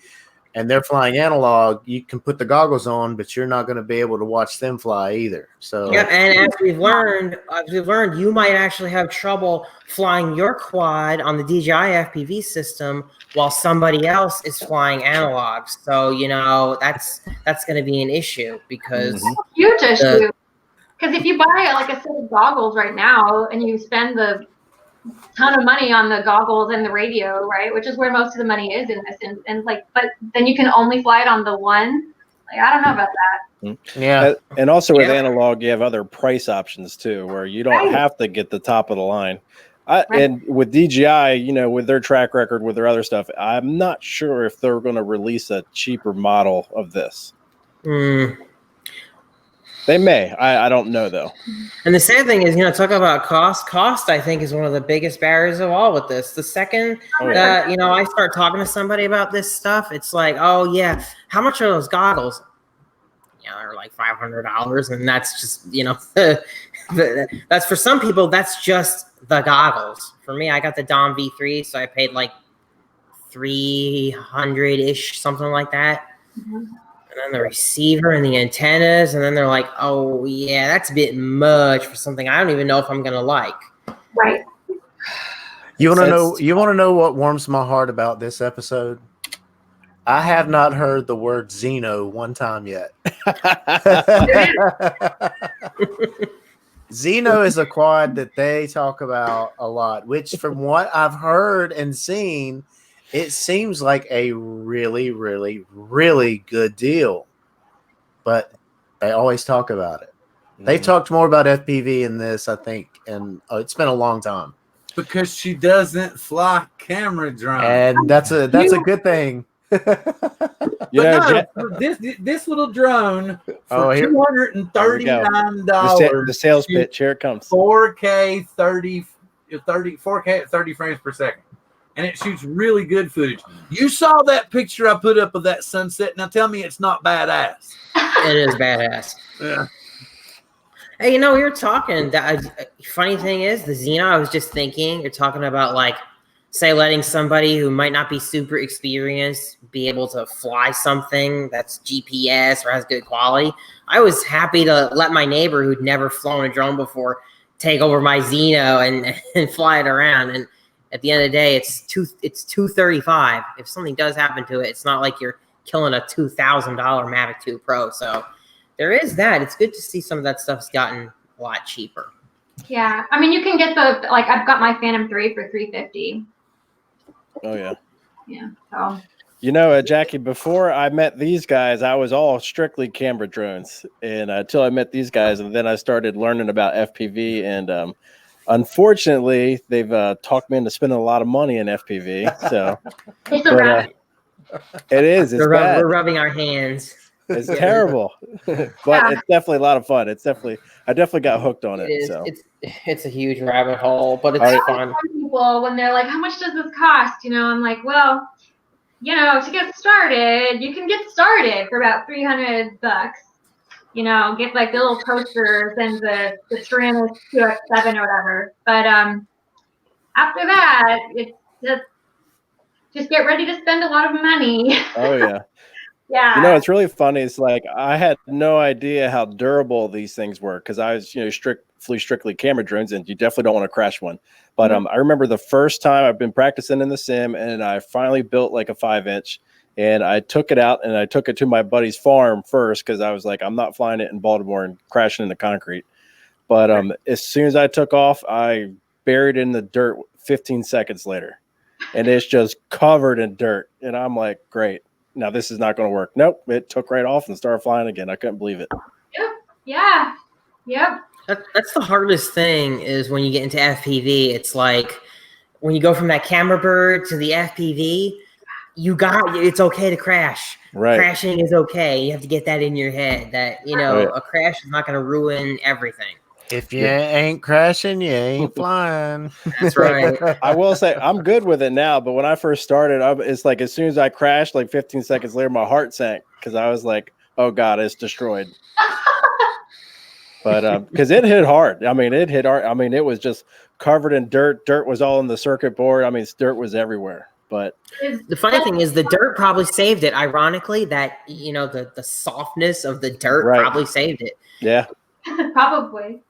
and they're flying analog, you can put the goggles on, but you're not going to be able to watch them fly either. So yeah, and as we've learned, you might actually have trouble flying your quad on the DJI FPV system while somebody else is flying analog. So you know that's going to be an issue, because Huge issue. Because if you buy like a set of goggles right now and you spend the ton of money on the goggles and the radio, right, which is where most of the money is in this, and like, but then you can only fly it on the one. Like, I don't know about that. Yeah, and also with analog, you have other price options too, where you don't have to get the top of the line. And with DJI, you know, with their track record, with their other stuff, I'm not sure if they're going to release a cheaper model of this. They may. I don't know, though. And the sad thing is, you know, talk about cost. Cost, I think, is one of the biggest barriers of all with this. The second that, you know, I start talking to somebody about this stuff, it's like, oh, yeah, how much are those goggles? Yeah, they're like $500. And that's just, you know, that's for some people, that's just the goggles. For me, I got the Dom V3, so I paid like $300-ish, something like that. then the receiver and the antennas, and then they're like, oh yeah, that's a bit much for something I don't even know if I'm gonna like. Right. You want to know? You want to know what warms my heart about this episode? I have not heard the word Xeno one time yet. Xeno is a quad that they talk about a lot, which from what I've heard and seen, it seems like a really, really, really good deal. But they always talk about it. They've talked more about FPV in this, I think, and it's been a long time. Because she doesn't fly camera drones. And that's a good thing. You know, this little drone for here- $239. the sales pitch. Here it comes. 4K 30 4K at 30 frames per second. And it shoots really good footage. You saw that picture I put up of that sunset. Now tell me it's not badass. It is badass. Yeah. Hey, you know, we were talking. Funny thing is, the Xeno, I was just thinking, you're talking about, like, say, letting somebody who might not be super experienced be able to fly something that's GPS or has good quality. I was happy to let my neighbor who'd never flown a drone before take over my Xeno and fly it around. And at the end of the day, it's $235. If something does happen to it, it's not like you're killing a $2,000 Mavic 2 Pro. So there is that. It's good to see some of that stuff's gotten a lot cheaper. Yeah, I mean, you can get I've got my Phantom 3 for $350. Oh yeah. Yeah. So. You know, Jackie, before I met these guys, I was all strictly camera drones, and until I met these guys, and then I started learning about FPV, and unfortunately, they've talked me into spending a lot of money in FPV. So, It's a rabbit. It is. It's bad. We're rubbing our hands. It's terrible, but it's definitely a lot of fun. I definitely got hooked on it. So it's a huge rabbit hole, but it's fun. People, when they're like, "How much does this cost?" You know, I'm like, "Well, you know, to get started, you can get started for about $300. You know, get like the little posters and the Tyrannus 2X7 or whatever. But after that, it's just get ready to spend a lot of money." Oh yeah. Yeah. You know, it's really funny. It's like I had no idea how durable these things were because I was, flew strictly camera drones, and you definitely don't want to crash one. But I remember the first time I've been practicing in the sim, and I finally built like a 5-inch, and I took it out and I took it to my buddy's farm first because I was like, I'm not flying it in Baltimore and crashing into concrete. But as soon as I took off, I buried it in the dirt 15 seconds later, and it's just covered in dirt. And I'm like, great. Now this is not going to work. Nope. It took right off and started flying again. I couldn't believe it. Yep. Yeah. Yep. That's the hardest thing is when you get into FPV. It's like when you go from that camera bird to the FPV, it's okay to crash. Right. Crashing is okay. You have to get that in your head that, a crash is not going to ruin everything. If you ain't crashing, you ain't flying. That's right. I will say I'm good with it now, but when I first started, it's like as soon as I crashed, like 15 seconds later, my heart sank because I was like, "Oh God, it's destroyed." But because it hit hard. I mean, it hit hard. I mean, it was just covered in dirt. Dirt was all in the circuit board. I mean, dirt was everywhere. But the funny thing is, the dirt probably saved it. Ironically, that the softness of the dirt probably saved it. Yeah. Probably.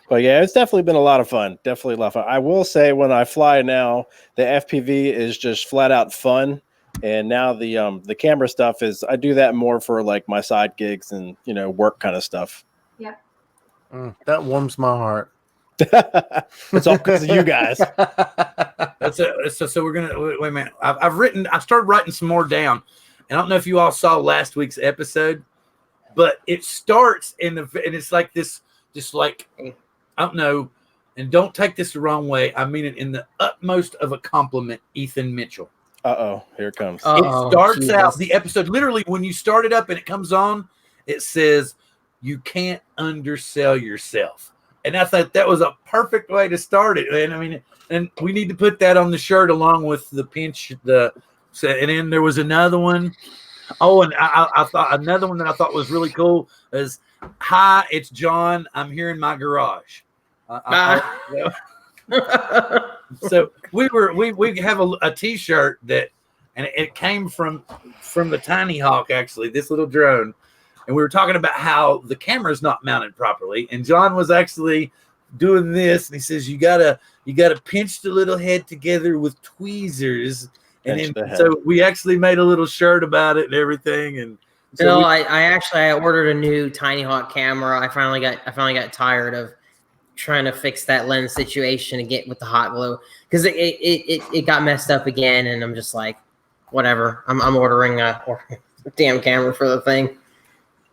But yeah, it's definitely been a lot of fun. Definitely a lot of fun. I will say when I fly now, the FPV is just flat out fun. And now the camera stuff is, I do that more for like my side gigs and, work kind of stuff. Yeah. That warms my heart. It's all because of you guys. So we're going to, wait a minute. I started writing some more down. And I don't know if you all saw last week's episode, but it starts and it's like this, just like, I don't know, and don't take this the wrong way. I mean it in the utmost of a compliment, Ethan Mitchell. Uh-oh, here it comes. It starts out, the episode, literally when you start it up and it comes on, it says, "You can't undersell yourself." And I thought that was a perfect way to start it. And I mean, and we need to put that on the shirt along with the pinch, and then there was another one. Oh, and I thought another one that I thought was really cool is, "Hi, it's John. I'm here in my garage." So we have a T-shirt that and it came from the Tiny Hawk, actually, this little drone. And we were talking about how the camera's not mounted properly, and John was actually doing this, and he says you gotta pinch the little head together with tweezers, and then so we actually made a little shirt about it and everything. And so Bill, I ordered a new Tiny Hawk camera. I finally got tired of trying to fix that lens situation and get with the hot glue because it got messed up again, and I'm just like, whatever. I'm ordering a damn camera for the thing.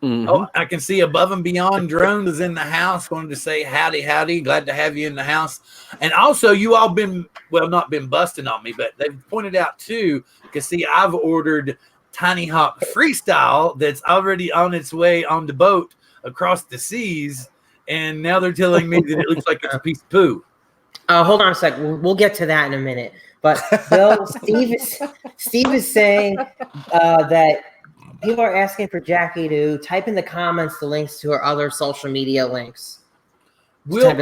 Mm-hmm. Oh, I can see Above and Beyond Drones is in the house. Wanted to say howdy. Glad to have you in the house. And also, you all not been busting on me, but they've pointed out too, because see, I've ordered Tiny Hawk Freestyle that's already on its way on the boat across the seas, and now they're telling me that it looks like it's a piece of poo. Hold on a sec. We'll get to that in a minute. But Bill, Steve is saying that people are asking for Jacqui to type in the comments the links to her other social media links. I will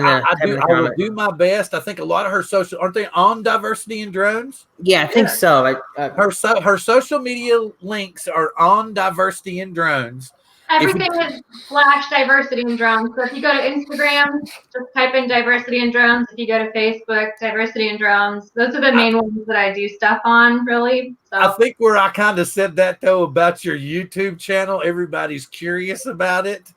do my best. I think a lot of her social, aren't they on Diversity in Drones? Yeah, I think so. Her social media links are on Diversity in Drones. Everything is / Diversity in Drones. So if you go to Instagram, just type in Diversity in Drones. If you go to Facebook, Diversity in Drones. Those are the main ones that I do stuff on, really. So. I think where I kind of said that, though, about your YouTube channel, everybody's curious about it.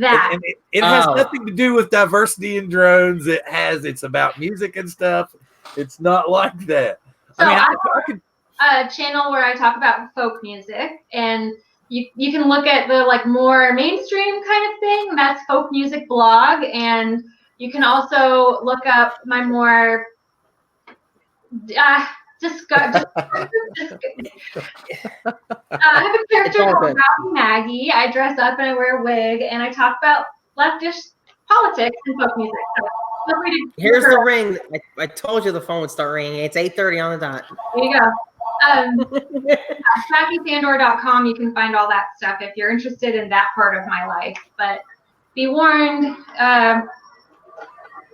And it has nothing to do with Diversity in Drones. It's about music and stuff. It's not like that. So I could a channel where I talk about folk music, and you can look at the more mainstream kind of thing. That's Folk Music Blog, and you can also look up my more I have a character called Rowdy Maggie. I dress up and I wear a wig, and I talk about leftish politics and folk music. So here's the ring. I told you the phone would start ringing. It's 8:30 on the dot. There you go. JacquiSandor.com. You can find all that stuff if you're interested in that part of my life. But be warned,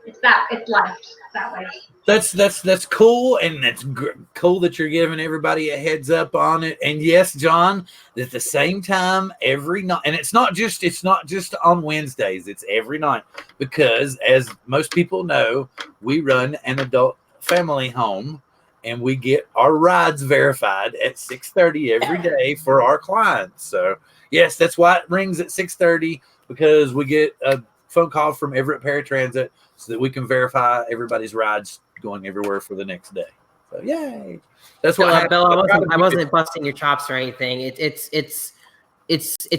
it's left that way. That's cool, and that's cool that you're giving everybody a heads up on it. And yes, John, at the same time every night, and it's not just on Wednesdays, it's every night, because as most people know, we run an adult family home, and we get our rides verified at 6:30 every day for our clients. So yes, that's why it rings at 6:30, because we get a phone call from Everett Paratransit so that we can verify everybody's rides going everywhere for the next day. So yay! That's what Bill, I wasn't busting your chops or anything. It's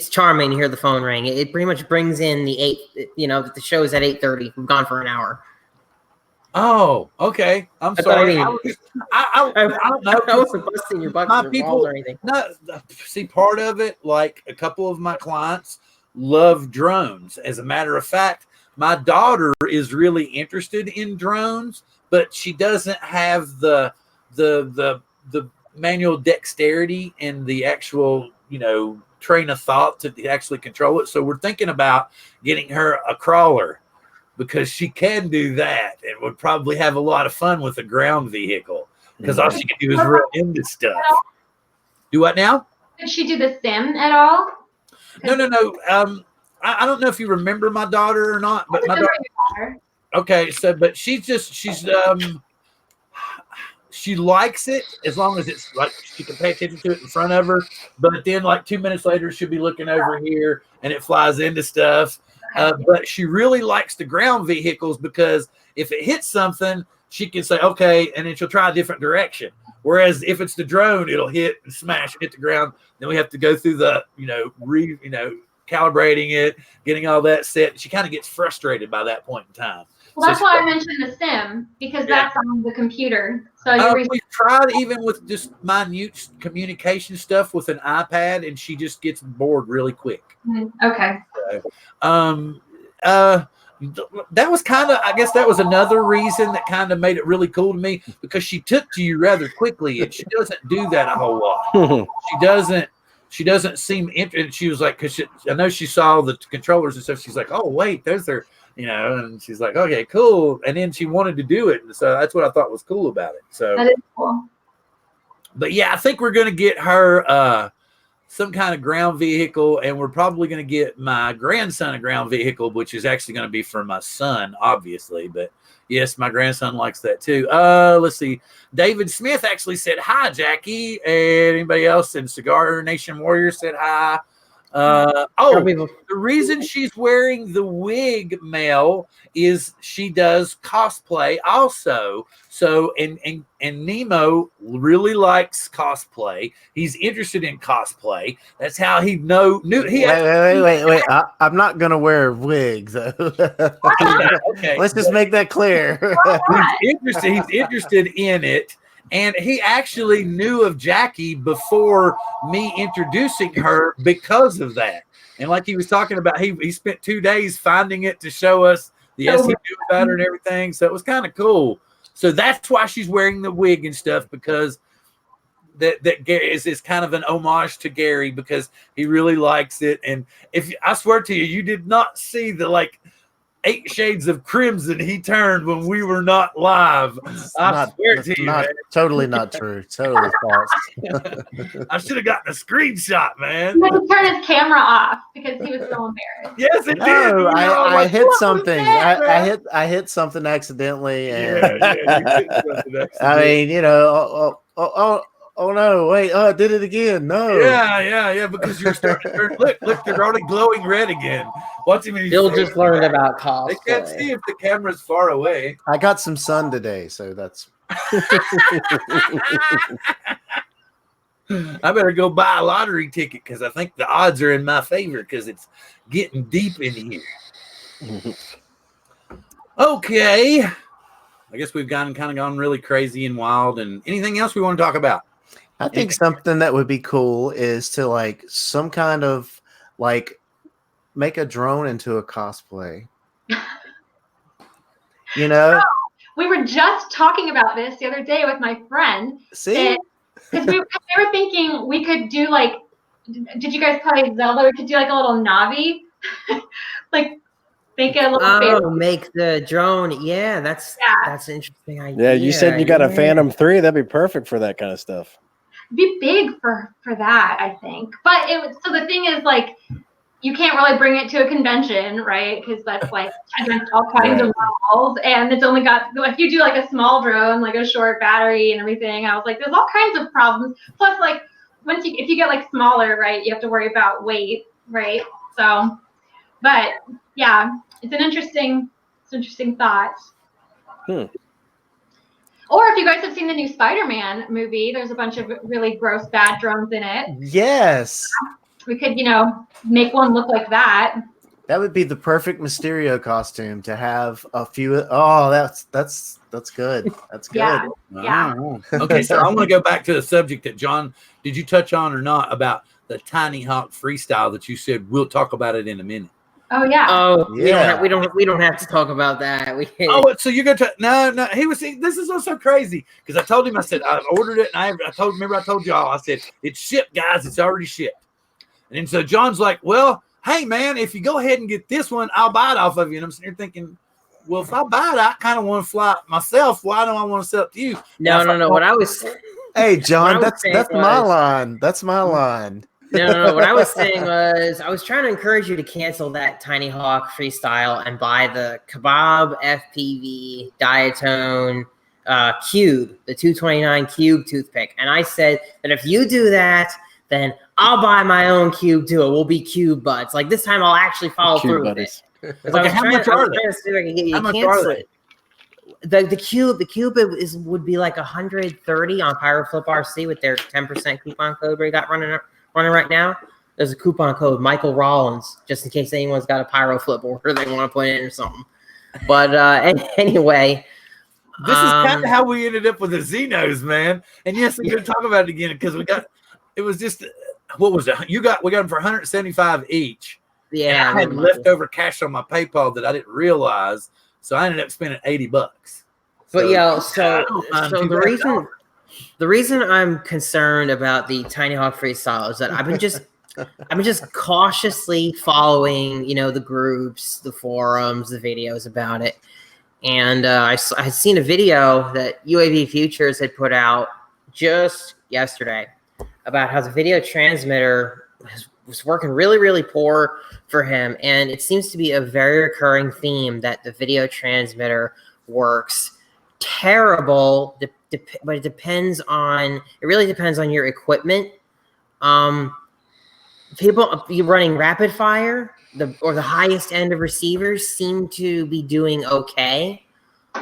charming to hear the phone ring. It pretty much brings in the the show's at 8:30. We've gone for an hour. Oh, okay. I'm sorry. I don't know. I wasn't busting your buttons or anything. No, see, part of it, like a couple of my clients love drones. As a matter of fact, my daughter is really interested in drones, but she doesn't have the manual dexterity and the actual, train of thought to actually control it. So we're thinking about getting her a crawler, because she can do that and would probably have a lot of fun with a ground vehicle, because all she can do is run into stuff. Do what now? Did she do the sim at all? No. I don't know if you remember my daughter or not, but my daughter. Okay, so but she likes it as long as it's like she can pay attention to it in front of her. But then, 2 minutes later, she'll be looking over here and it flies into stuff. But she really likes the ground vehicles, because if it hits something, she can say, okay, and then she'll try a different direction. Whereas if it's the drone, it'll hit and smash and hit the ground. Then we have to go through the, calibrating it, getting all that set. She kind of gets frustrated by that point in time. Well, that's why I mentioned the sim, because that's on the computer. So we've tried even with just minute communication stuff with an iPad, and she just gets bored really quick. Okay. That was I guess that was another reason that kind of made it really cool to me, because she took to you rather quickly, and she doesn't do that a whole lot. She doesn't seem interested. She was like, because I know she saw the controllers and stuff. She's like, oh wait, there's their, and she's like, okay, cool. And then she wanted to do it, and so that's what I thought was cool about it. So that is cool. But yeah, I think we're going to get her some kind of ground vehicle, and we're probably going to get my grandson a ground vehicle, which is actually going to be for my son, obviously. But yes, my grandson likes that too. Let's see. David Smith actually said hi, Jacqui. And anybody else in Cigar Nation Warrior said hi. The reason she's wearing the wig, Mel, is she does cosplay also. So and Nemo really likes cosplay. He's interested in cosplay. That's how he knew he wait. I'm not gonna wear wigs. Okay. Let's just make that clear. He's interested in it. And he actually knew of Jacqui before me introducing her because of that. And like he was talking about, he spent 2 days finding it to show us the he knew about her and everything. So it was kind of cool. So that's why she's wearing the wig and stuff, because that Gary is kind of an homage to Gary, because he really likes it. And I swear to you, you did not see the 8 shades of crimson he turned when we were not live. I swear to you, totally not true. Totally false. I should have gotten a screenshot, man. He had to turn his camera off because he was so embarrassed. Yes, it did. I hit something. I hit something accidentally, and I mean, oh no! Wait! Oh, I did it again! No! Yeah. Because you're starting to turn. Look, they're already glowing red again. Watch him. Bill just learned about cosplay. They can't see if the camera's far away. I got some sun today, so that's. I better go buy a lottery ticket because I think the odds are in my favor because it's getting deep in here. Okay, I guess we've kind of gone really crazy and wild. And anything else we want to talk about? I think something that would be cool is to some kind of make a drone into a cosplay. We were just talking about this the other day with my friend. See? Because we were thinking we could do did you guys play Zelda? We could do a little Navi. Make it a little make the drone. Yeah, that's an interesting idea. Yeah, you said you got a Phantom 3. That'd be perfect for that kind of stuff. Be big for that, I think. But so the thing is, you can't really bring it to a convention, right? Because that's against all kinds of rules, and it's only got if you do a small drone, a short battery and everything. I was there's all kinds of problems. Plus, if you get smaller, right, you have to worry about weight, right? So, but yeah, it's an interesting thought. Or if you guys have seen the new Spider-Man movie, there's a bunch of really gross, bad drones in it. Yes. We could, make one look like that. That would be the perfect Mysterio costume to have a few. Oh, that's good. That's good. Yeah. Okay, so I want to go back to the subject that John, did you touch on or not about the Tiny Hawk freestyle that you said we'll talk about it in a minute? Oh yeah. Oh yeah. We don't have to talk about that. So you're gonna no. He was saying this is also crazy because I told him, I said I ordered it and I told y'all, I said it's shipped, guys. It's already shipped. And then so John's like, well, hey man, if you go ahead and get this one, I'll buy it off of you. And I'm sitting here thinking, well, if I buy it, I kind of want to fly it myself. Why do I want to sell it to you? No. What I was Hey John, that's my line. That's my line. No. What I was saying was I was trying to encourage you to cancel that Tiny Hawk freestyle and buy the Kebab FPV Diatone Cube, the 229 Cube toothpick. And I said that if you do that, then I'll buy my own cube too. It will be cube buds. This time I'll actually follow through with it. Okay, how much are they? How much are they? The cube would be 130 on PyroFlip RC with their 10% coupon code we got running right now. There's a coupon code Michael Rollins, just in case anyone's got a PyroFlip order they want to put in or something. But anyway, this is kind of how we ended up with the Xenos, man. And yes, we're gonna talk about it again because it was just what was it? We got them for $175 each. Yeah, and I had leftover cash on my PayPal that I didn't realize, so I ended up spending $80. But so the reason I'm concerned about the Tiny Hawk freestyle is that I've been just cautiously following, the groups, the forums, the videos about it, and I had seen a video that UAV Futures had put out just yesterday about how the video transmitter was working really, really poor for him. And it seems to be a very recurring theme that the video transmitter works terrible, but it really depends on your equipment. People running rapid fire, or the highest end of receivers seem to be doing okay.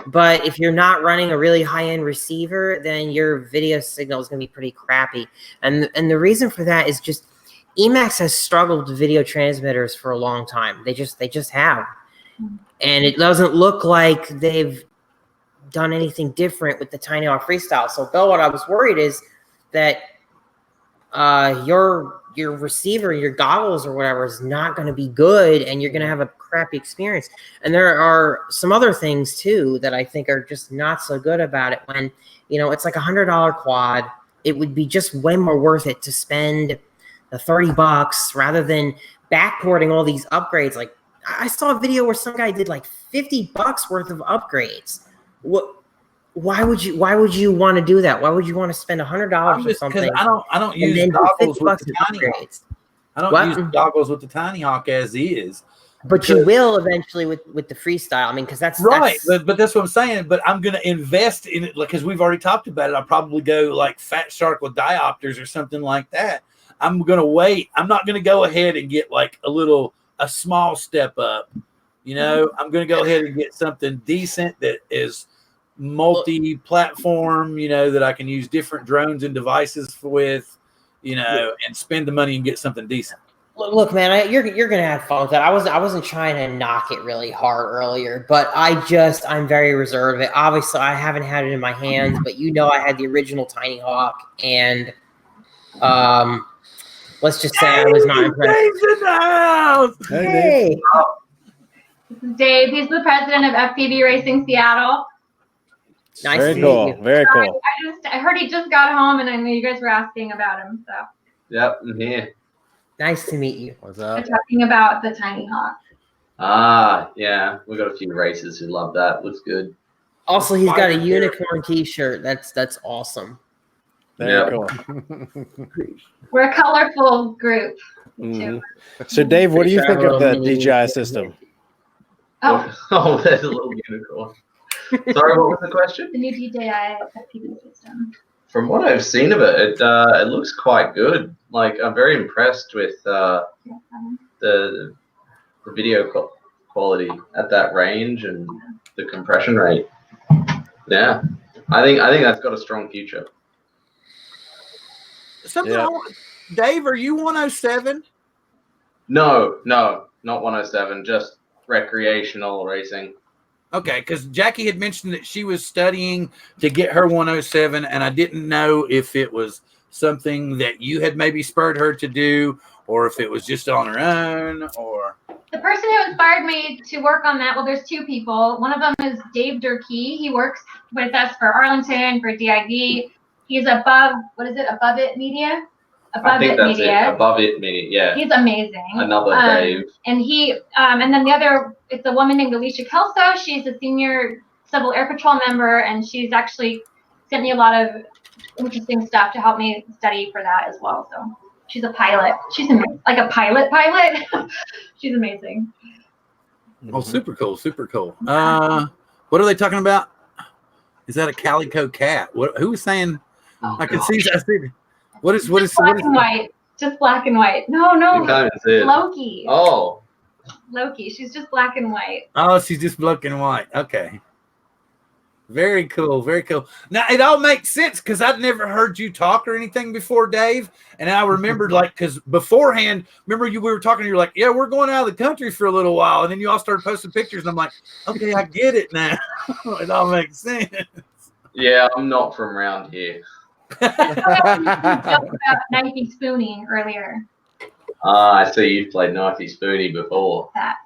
But if you're not running a really high-end receiver, then your video signal is going to be pretty crappy. And the reason for that is just Emacs has struggled with video transmitters for a long time. They just have. And it doesn't look like they've done anything different with the Tiny Hawk Freestyle. So, Bill, what I was worried is that your receiver, your goggles or whatever is not going to be good, and you're going to have a crappy experience. And there are some other things too that I think are just not so good about it. When, it's like $100 quad, it would be just way more worth it to spend the $30 rather than backporting all these upgrades. Like, I saw a video where some guy did like $50 worth of upgrades. Why would you want to do that? Why would you want to spend $100 for something? I don't use goggles with the Tiny Hawk. I don't use goggles with the Tiny Hawk as is. But you will eventually with the Freestyle. I mean, because that's right. But that's what I'm saying. But I'm going to invest in it because we've already talked about it. I'll probably go like Fat Shark with diopters or something like that. I'm going to wait. I'm not going to go ahead and get like a small step up. I'm going to go ahead and get something decent that is multi-platform, that I can use different drones and devices with, and spend the money and get something decent. Look, man, you're gonna have fun with that. I wasn't trying to knock it really hard earlier, but I'm very reserved. Obviously, I haven't had it in my hands, but I had the original Tiny Hawk, and let's just say I was not impressed. Dave's in the house. Hey. This is Dave. He's the president of FPV Racing Seattle. Nice Very to cool. meet you. Very cool. I heard he just got home, and I knew you guys were asking about him. So. Yep, I'm here. Nice to meet you. What's We're up? talking about the Tiny Hawk. Yeah, we got a few racers who love that. Looks good. Also, he's got a unicorn T-shirt. That's awesome. Very cool. We're a colorful group. Mhm. So, Dave, what do you think of the DJI system? Oh, There's a little unicorn. Sorry, what was the question? the new DJI FPV system. From what I've seen of it, it looks quite good. Like, I'm very impressed with the video quality at that range and the compression rate. Yeah, I think that's got a strong future. Dave, are you 107? No, not 107. Just recreational racing. Okay, because Jacqui had mentioned that she was studying to get her 107, and I didn't know if it was something that you had maybe spurred her to do, or if it was just on her own, or... The person who inspired me to work on that, well, there's two people. One of them is Dave Durkee. He works with us for Arlington, for DIV. He's Above It Media? Above It Media, yeah. He's amazing. Another Dave. And he, and then the other, it's a woman named Alicia Kelso. She's a senior Civil Air Patrol member, and she's actually sent me a lot of interesting stuff to help me study for that as well. So she's a pilot. She's like a pilot. She's amazing. Oh, super cool, super cool. What are they talking about? Is that a calico cat? Who was saying? Oh, I can see. What is black and white? Just black and white. No, Loki. Oh, Loki. She's just black and white. Oh, she's just black and white. Okay. Very cool. Very cool. Now, it all makes sense because I'd never heard you talk or anything before, Dave. And I remembered, because beforehand, we were talking, you're like, yeah, we're going out of the country for a little while. And then you all started posting pictures. And I'm like, okay, I get it now. It all makes sense. yeah, I'm not from around here. We joked about knifey spooning earlier. I see you've played knifey spoony before. That.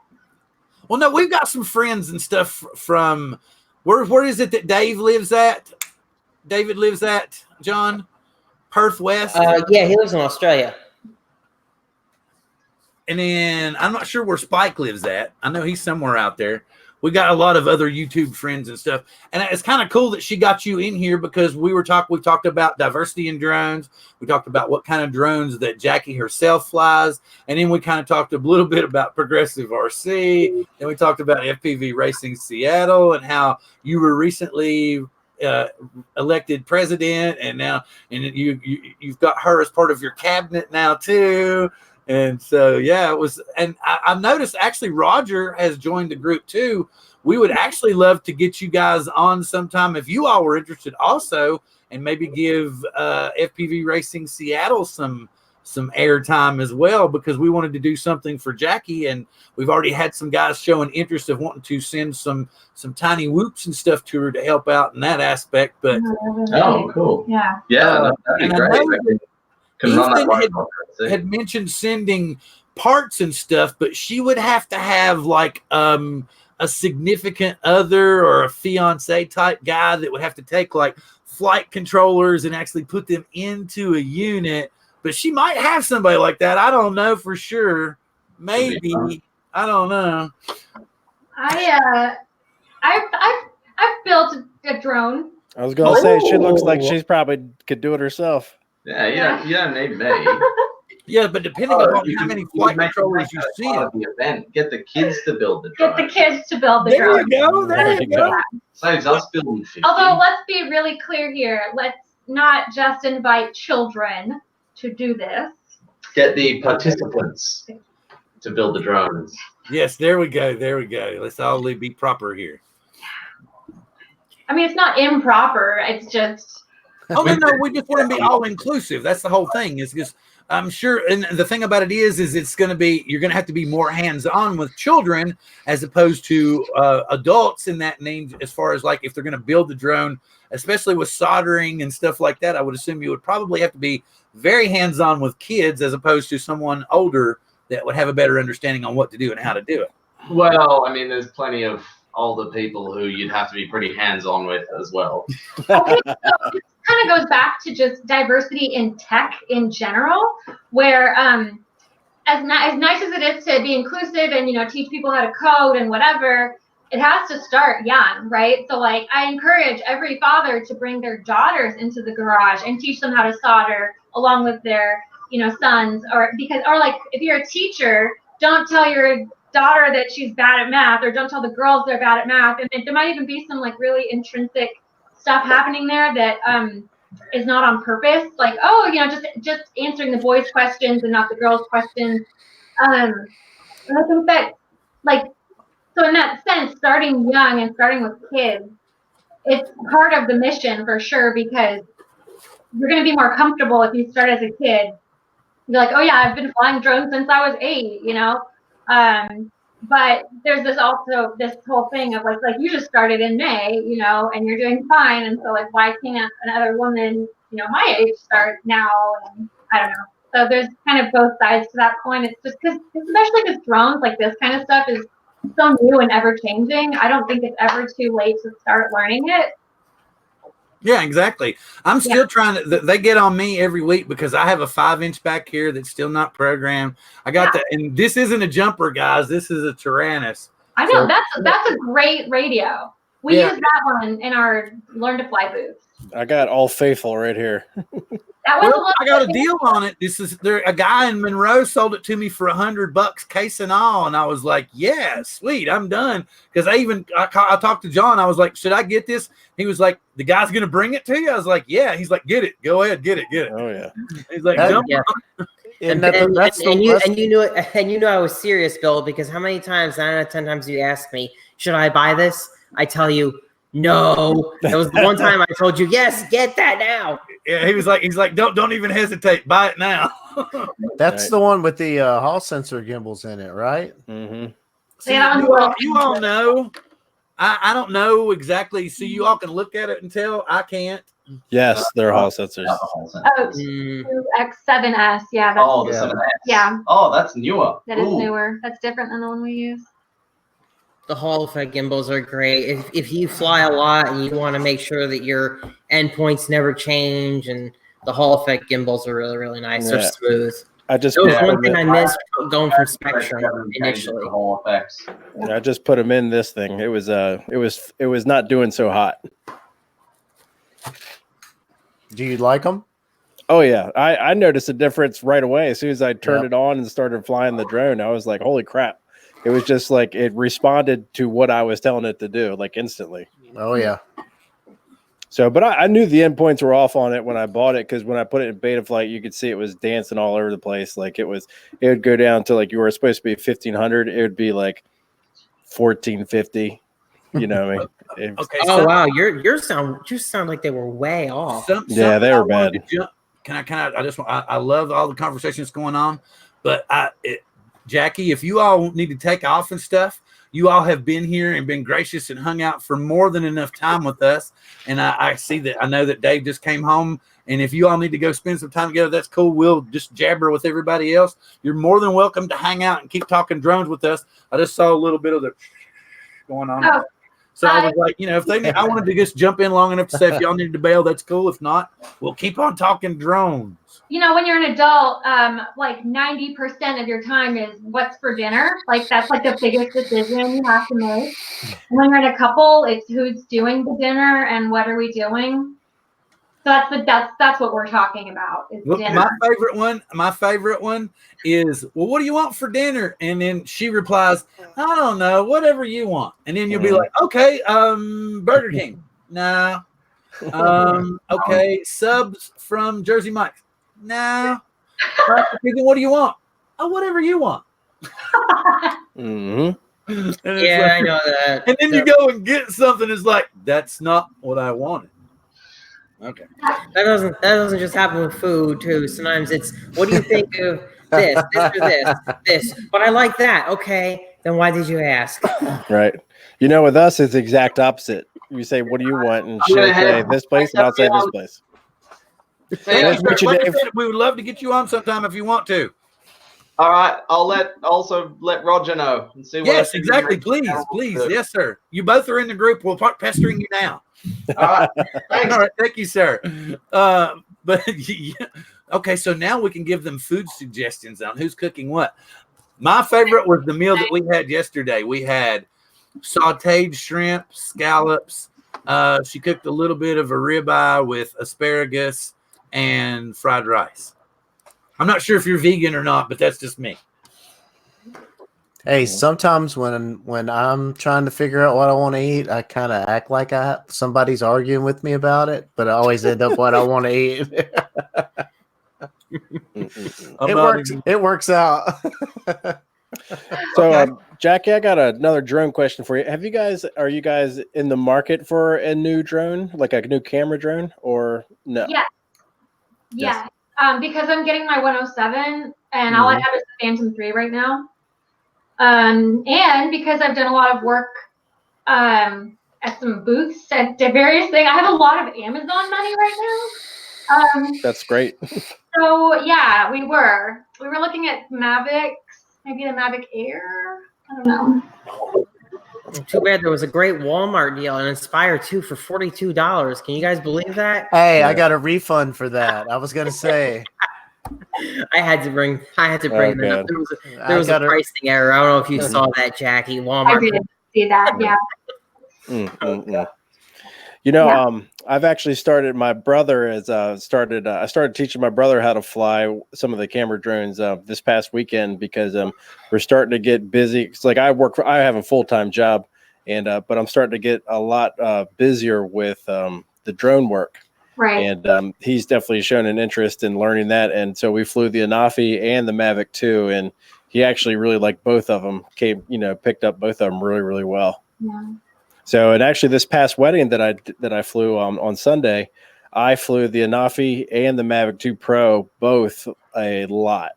Well, no, we've got some friends and stuff from where is it that Dave lives at? David lives at, John? Perth West? Yeah, he lives in Australia. And then I'm not sure where Spike lives at. I know he's somewhere out there. we got a lot of other YouTube friends and stuff. And it's kind of cool that she got you in here because we talked about diversity in drones. We talked about what kind of drones that Jacqui herself flies. And then we kind of talked a little bit about Progressive RC. And we talked about FPV Racing Seattle and how you were recently elected president, and now you've got her as part of your cabinet now too. And so, yeah, it was, and I've noticed actually Roger has joined the group too. We would actually love to get you guys on sometime if you all were interested also, and maybe give FPV Racing Seattle some airtime as well, because we wanted to do something for Jacqui, and we've already had some guys showing interest of wanting to send some tiny whoops and stuff to her to help out in that aspect. But oh, cool. Yeah. Yeah, that'd be great. Ethan had mentioned sending parts and stuff, but she would have to have like a significant other or a fiance type guy that would have to take like flight controllers and actually put them into a unit. But she might have somebody like that. I don't know for sure. Maybe. I don't know. I've built a drone. I was gonna say she looks like she's probably could do it herself. Yeah, maybe. Yeah, but depending on how many flight controllers you see at the event, get the kids to build the drone. Get the kids to build the there drone. You go. There you go. Saves us building 50. Although let's be really clear here. Let's not just invite children to do this. Get the participants to build the drones. Yes, there we go. There we go. Let's all be proper here. I mean, it's not improper. It's just. Oh no, we just want to be all inclusive. That's the whole thing. Is just I'm sure, and the thing about it is it's going to be you're going to have to be more hands on with children as opposed to adults in that name. As far as like if they're going to build the drone, especially with soldering and stuff like that, I would assume you would probably have to be very hands on with kids as opposed to someone older that would have a better understanding on what to do and how to do it. Well, I mean, there's plenty of older people who you'd have to be pretty hands on with as well. Okay, so this kind of goes back to just diversity in tech in general, where as nice as it is to be inclusive and teach people how to code and whatever, it has to start young, right? So like I encourage every father to bring their daughters into the garage and teach them how to solder along with their sons, or like if you're a teacher, don't tell your daughter that she's bad at math, or don't tell the girls they're bad at math. And there might even be some like really intrinsic stuff happening there that is not on purpose, like just answering the boys' questions and not the girls' questions. And I think that so in that sense, starting young and starting with kids, it's part of the mission for sure, because you're going to be more comfortable if you start as a kid. You're like, oh yeah, I've been flying drones since I was 8, but there's this whole thing of like you just started in May, and you're doing fine. And so like, why can't another woman, my age start now? And I don't know. So there's kind of both sides to that coin. It's just especially because drones, like this kind of stuff is so new and ever changing. I don't think it's ever too late to start learning it. Yeah, exactly. I'm still trying to. They get on me every week because I have a 5-inch back here that's still not programmed. I got that, and this isn't a jumper, guys. This is a Tyrannus. I know that's a great radio. We use that one in our Learn to Fly booth. I got All Faithful right here. I got a deal on it. A guy in Monroe sold it to me for $100 case and all, and I was like, "Yeah, sweet, I'm done." Because I talked to John. I was like, "Should I get this?" He was like, "The guy's gonna bring it to you." I was like, "Yeah." He's like, "Get it, go ahead, get it." Oh yeah. He's like, And you knew I was serious, Bill, because how many times, 9 out of 10 times, you ask me, "Should I buy this?" I tell you, no. That was the one time I told you, yes, get that now. Yeah, he's like, don't even hesitate, buy it now. That's the one with the hall sensor gimbals in it, right? Mm-hmm. See, you all know. I don't know exactly. So you all can look at it and tell. I can't. Yes, they're hall sensors. Oh, 2X7S. Yeah. The 7S. Yeah. Oh, that's newer. That is newer. That's different than the one we use. The Hall effect gimbals are great. If you fly a lot and you want to make sure that your endpoints never change, and the Hall effect gimbals are really, really nice. Yeah. They're smooth. I just That was put one them thing I in, missed going from Spectrum initially. The whole effects. I just put them in this thing. It was not doing so hot. Do you like them? Oh yeah, I noticed a difference right away as soon as I turned it on and started flying the drone. I was like, holy crap! It was just like it responded to what I was telling it to do, like instantly. Oh yeah. So, but I knew the endpoints were off on it when I bought it, because when I put it in beta flight, you could see it was dancing all over the place. Like it would go down to, like, you were supposed to be 1500, it would be like 1450. You know what I mean? Okay. Oh wow, your sound like they were way off. Yeah, they were bad. I love all the conversations going on, but Jacqui, if you all need to take off and stuff, you all have been here and been gracious and hung out for more than enough time with us. And I see that. I know that Dave just came home, and if you all need to go spend some time together, that's cool. We'll just jabber with everybody else. You're more than welcome to hang out and keep talking drones with us. I just saw a little bit of the going on. Oh. So I was like, I wanted to just jump in long enough to say, if y'all needed to bail, that's cool. If not, we'll keep on talking drones. When you're an adult, like 90% of your time is what's for dinner. Like that's like the biggest decision you have to make. When you're in a couple, it's who's doing the dinner and what are we doing. So that's what we're talking about. Is dinner. My favorite one is, well, what do you want for dinner? And then she replies, I don't know, whatever you want. And then you'll be like, okay, Burger King. Nah. Okay, subs from Jersey Mike's. Nah. What do you want? Oh, whatever you want. Mm-hmm. Yeah, I know that. And then you go and get something. It's like, that's not what I wanted. Okay. That doesn't just happen with food too. Sometimes it's, what do you think of this or this? But I like that. Okay, then why did you ask? Right. With us, it's the exact opposite. You say, what do you want? And she'll say this place, and I'll say this place. We would love to get you on sometime if you want to. All right, I'll let Roger know and see what. Yes, exactly. Please. Yes, sir. You both are in the group. We'll start pestering you now. All right. Thanks. All right. Thank you, sir. Okay, so now we can give them food suggestions on who's cooking what. My favorite was the meal that we had yesterday. We had sauteed shrimp, scallops. She cooked a little bit of a ribeye with asparagus and fried rice. I'm not sure if you're vegan or not, but that's just me. Hey, sometimes when I'm trying to figure out what I want to eat, I kind of act like somebody's arguing with me about it, but I always end up what I want to eat. It works out. So, Jacqui, I got another drone question for you. Are you guys in the market for a new drone, like a new camera drone, or no? Yeah. Yes. Because I'm getting my 107, and all I have is the Phantom 3 right now. And because I've done a lot of work at some booths at various things, I have a lot of Amazon money right now. That's great. So yeah, we were looking at Mavics, maybe the Mavic Air. I don't know. Too bad there was a great Walmart deal and Inspire 2 for $42. Can you guys believe that? Hey, I got a refund for that. I was gonna say. I had to bring that up. There was a pricing error. I don't know if you saw that, Jacqui. Walmart. I did see that. Yeah. I've actually started. My brother has I started teaching my brother how to fly some of the camera drones this past weekend, because we're starting to get busy. It's like I have a full-time job, and but I'm starting to get a lot busier with the drone work. Right. And he's definitely shown an interest in learning that. And so we flew the Anafi and the Mavic 2, and he actually really liked both of them. Picked up both of them really, really well. Yeah. So, and actually this past wedding that I flew on Sunday, I flew the Anafi and the Mavic 2 Pro, both a lot.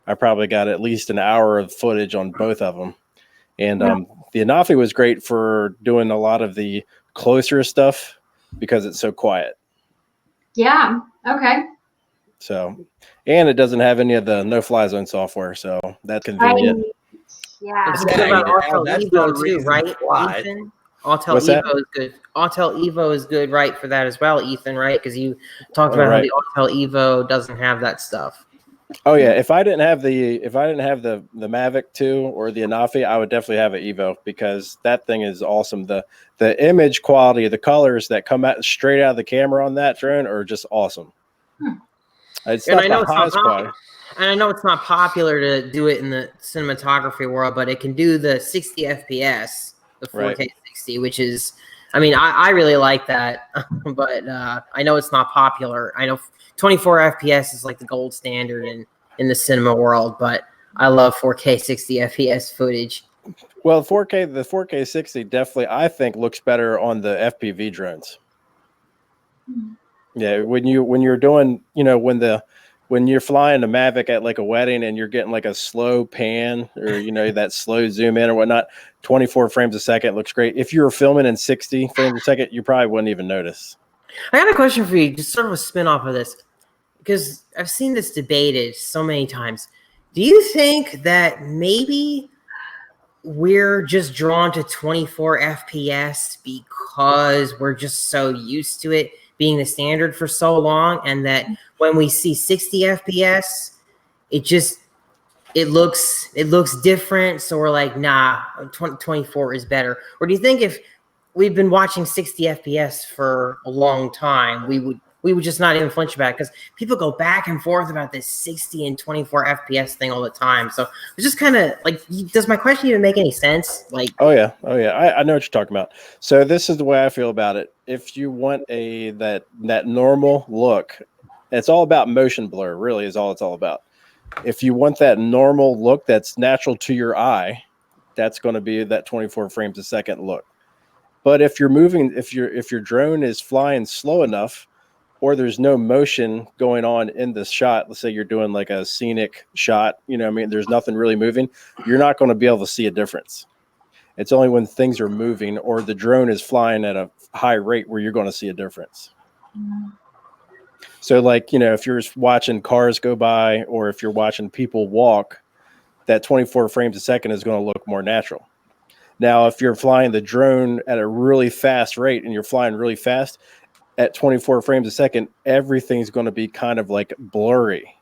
I probably got at least an hour of footage on both of them. And the Anafi was great for doing a lot of the closer stuff because it's so quiet. Yeah. Okay. So, and it doesn't have any of the no-fly zone software, so that's convenient. Yeah. It's good about Autel Evo too, right, Ethan? Autel Evo is good. Autel Evo is good, right, for that as well, Ethan, right? Because you talked about how the Autel Evo doesn't have that stuff. Oh yeah, if I didn't have the Mavic 2 or the Anafi, I would definitely have an Evo because that thing is awesome. The image quality, the colors that come out straight out of the camera on that drone are just awesome. It's And not I know the it's not highest quality. and I know it's not popular to do it in the cinematography world, but it can do the 60 FPS, the 4K 60, which is, I mean, I really like that, but I know it's not popular. I know 24 FPS is like the gold standard in the cinema world, but I love 4K 60 FPS footage. Well, the 4K 60 definitely, I think, looks better on the FPV drones. Yeah, when you're doing, when you're flying a Mavic at like a wedding and you're getting like a slow pan or that slow zoom in or whatnot, 24 frames a second looks great. If you were filming in 60 frames a second, you probably wouldn't even notice. I got a question for you, just sort of a spin off of this, because I've seen this debated so many times. Do you think that maybe we're just drawn to 24 FPS because we're just so used to it being the standard for so long, and that when we see 60 FPS, it looks different, so we're like, nah, 24 is better? Or do you think if we've been watching 60 FPS for a long time, we would just not even flinch about it? Because people go back and forth about this 60 and 24 FPS thing all the time. So it's just kind of like, does my question even make any sense? Like, oh yeah, I know what you're talking about. So this is the way I feel about it. If you want that normal look, it's all about motion blur. Really, is all it's all about. If you want that normal look that's natural to your eye, that's going to be that 24 frames a second look. But if you're moving, if your drone is flying slow enough, or there's no motion going on in this shot, let's say you're doing like a scenic shot, there's nothing really moving, you're not going to be able to see a difference. It's only when things are moving or the drone is flying at a high rate where you're going to see a difference. So like, if you're watching cars go by or if you're watching people walk, that 24 frames a second is going to look more natural. Now, if you're flying the drone at a really fast rate and you're flying really fast at 24 frames a second, everything's going to be kind of like blurry.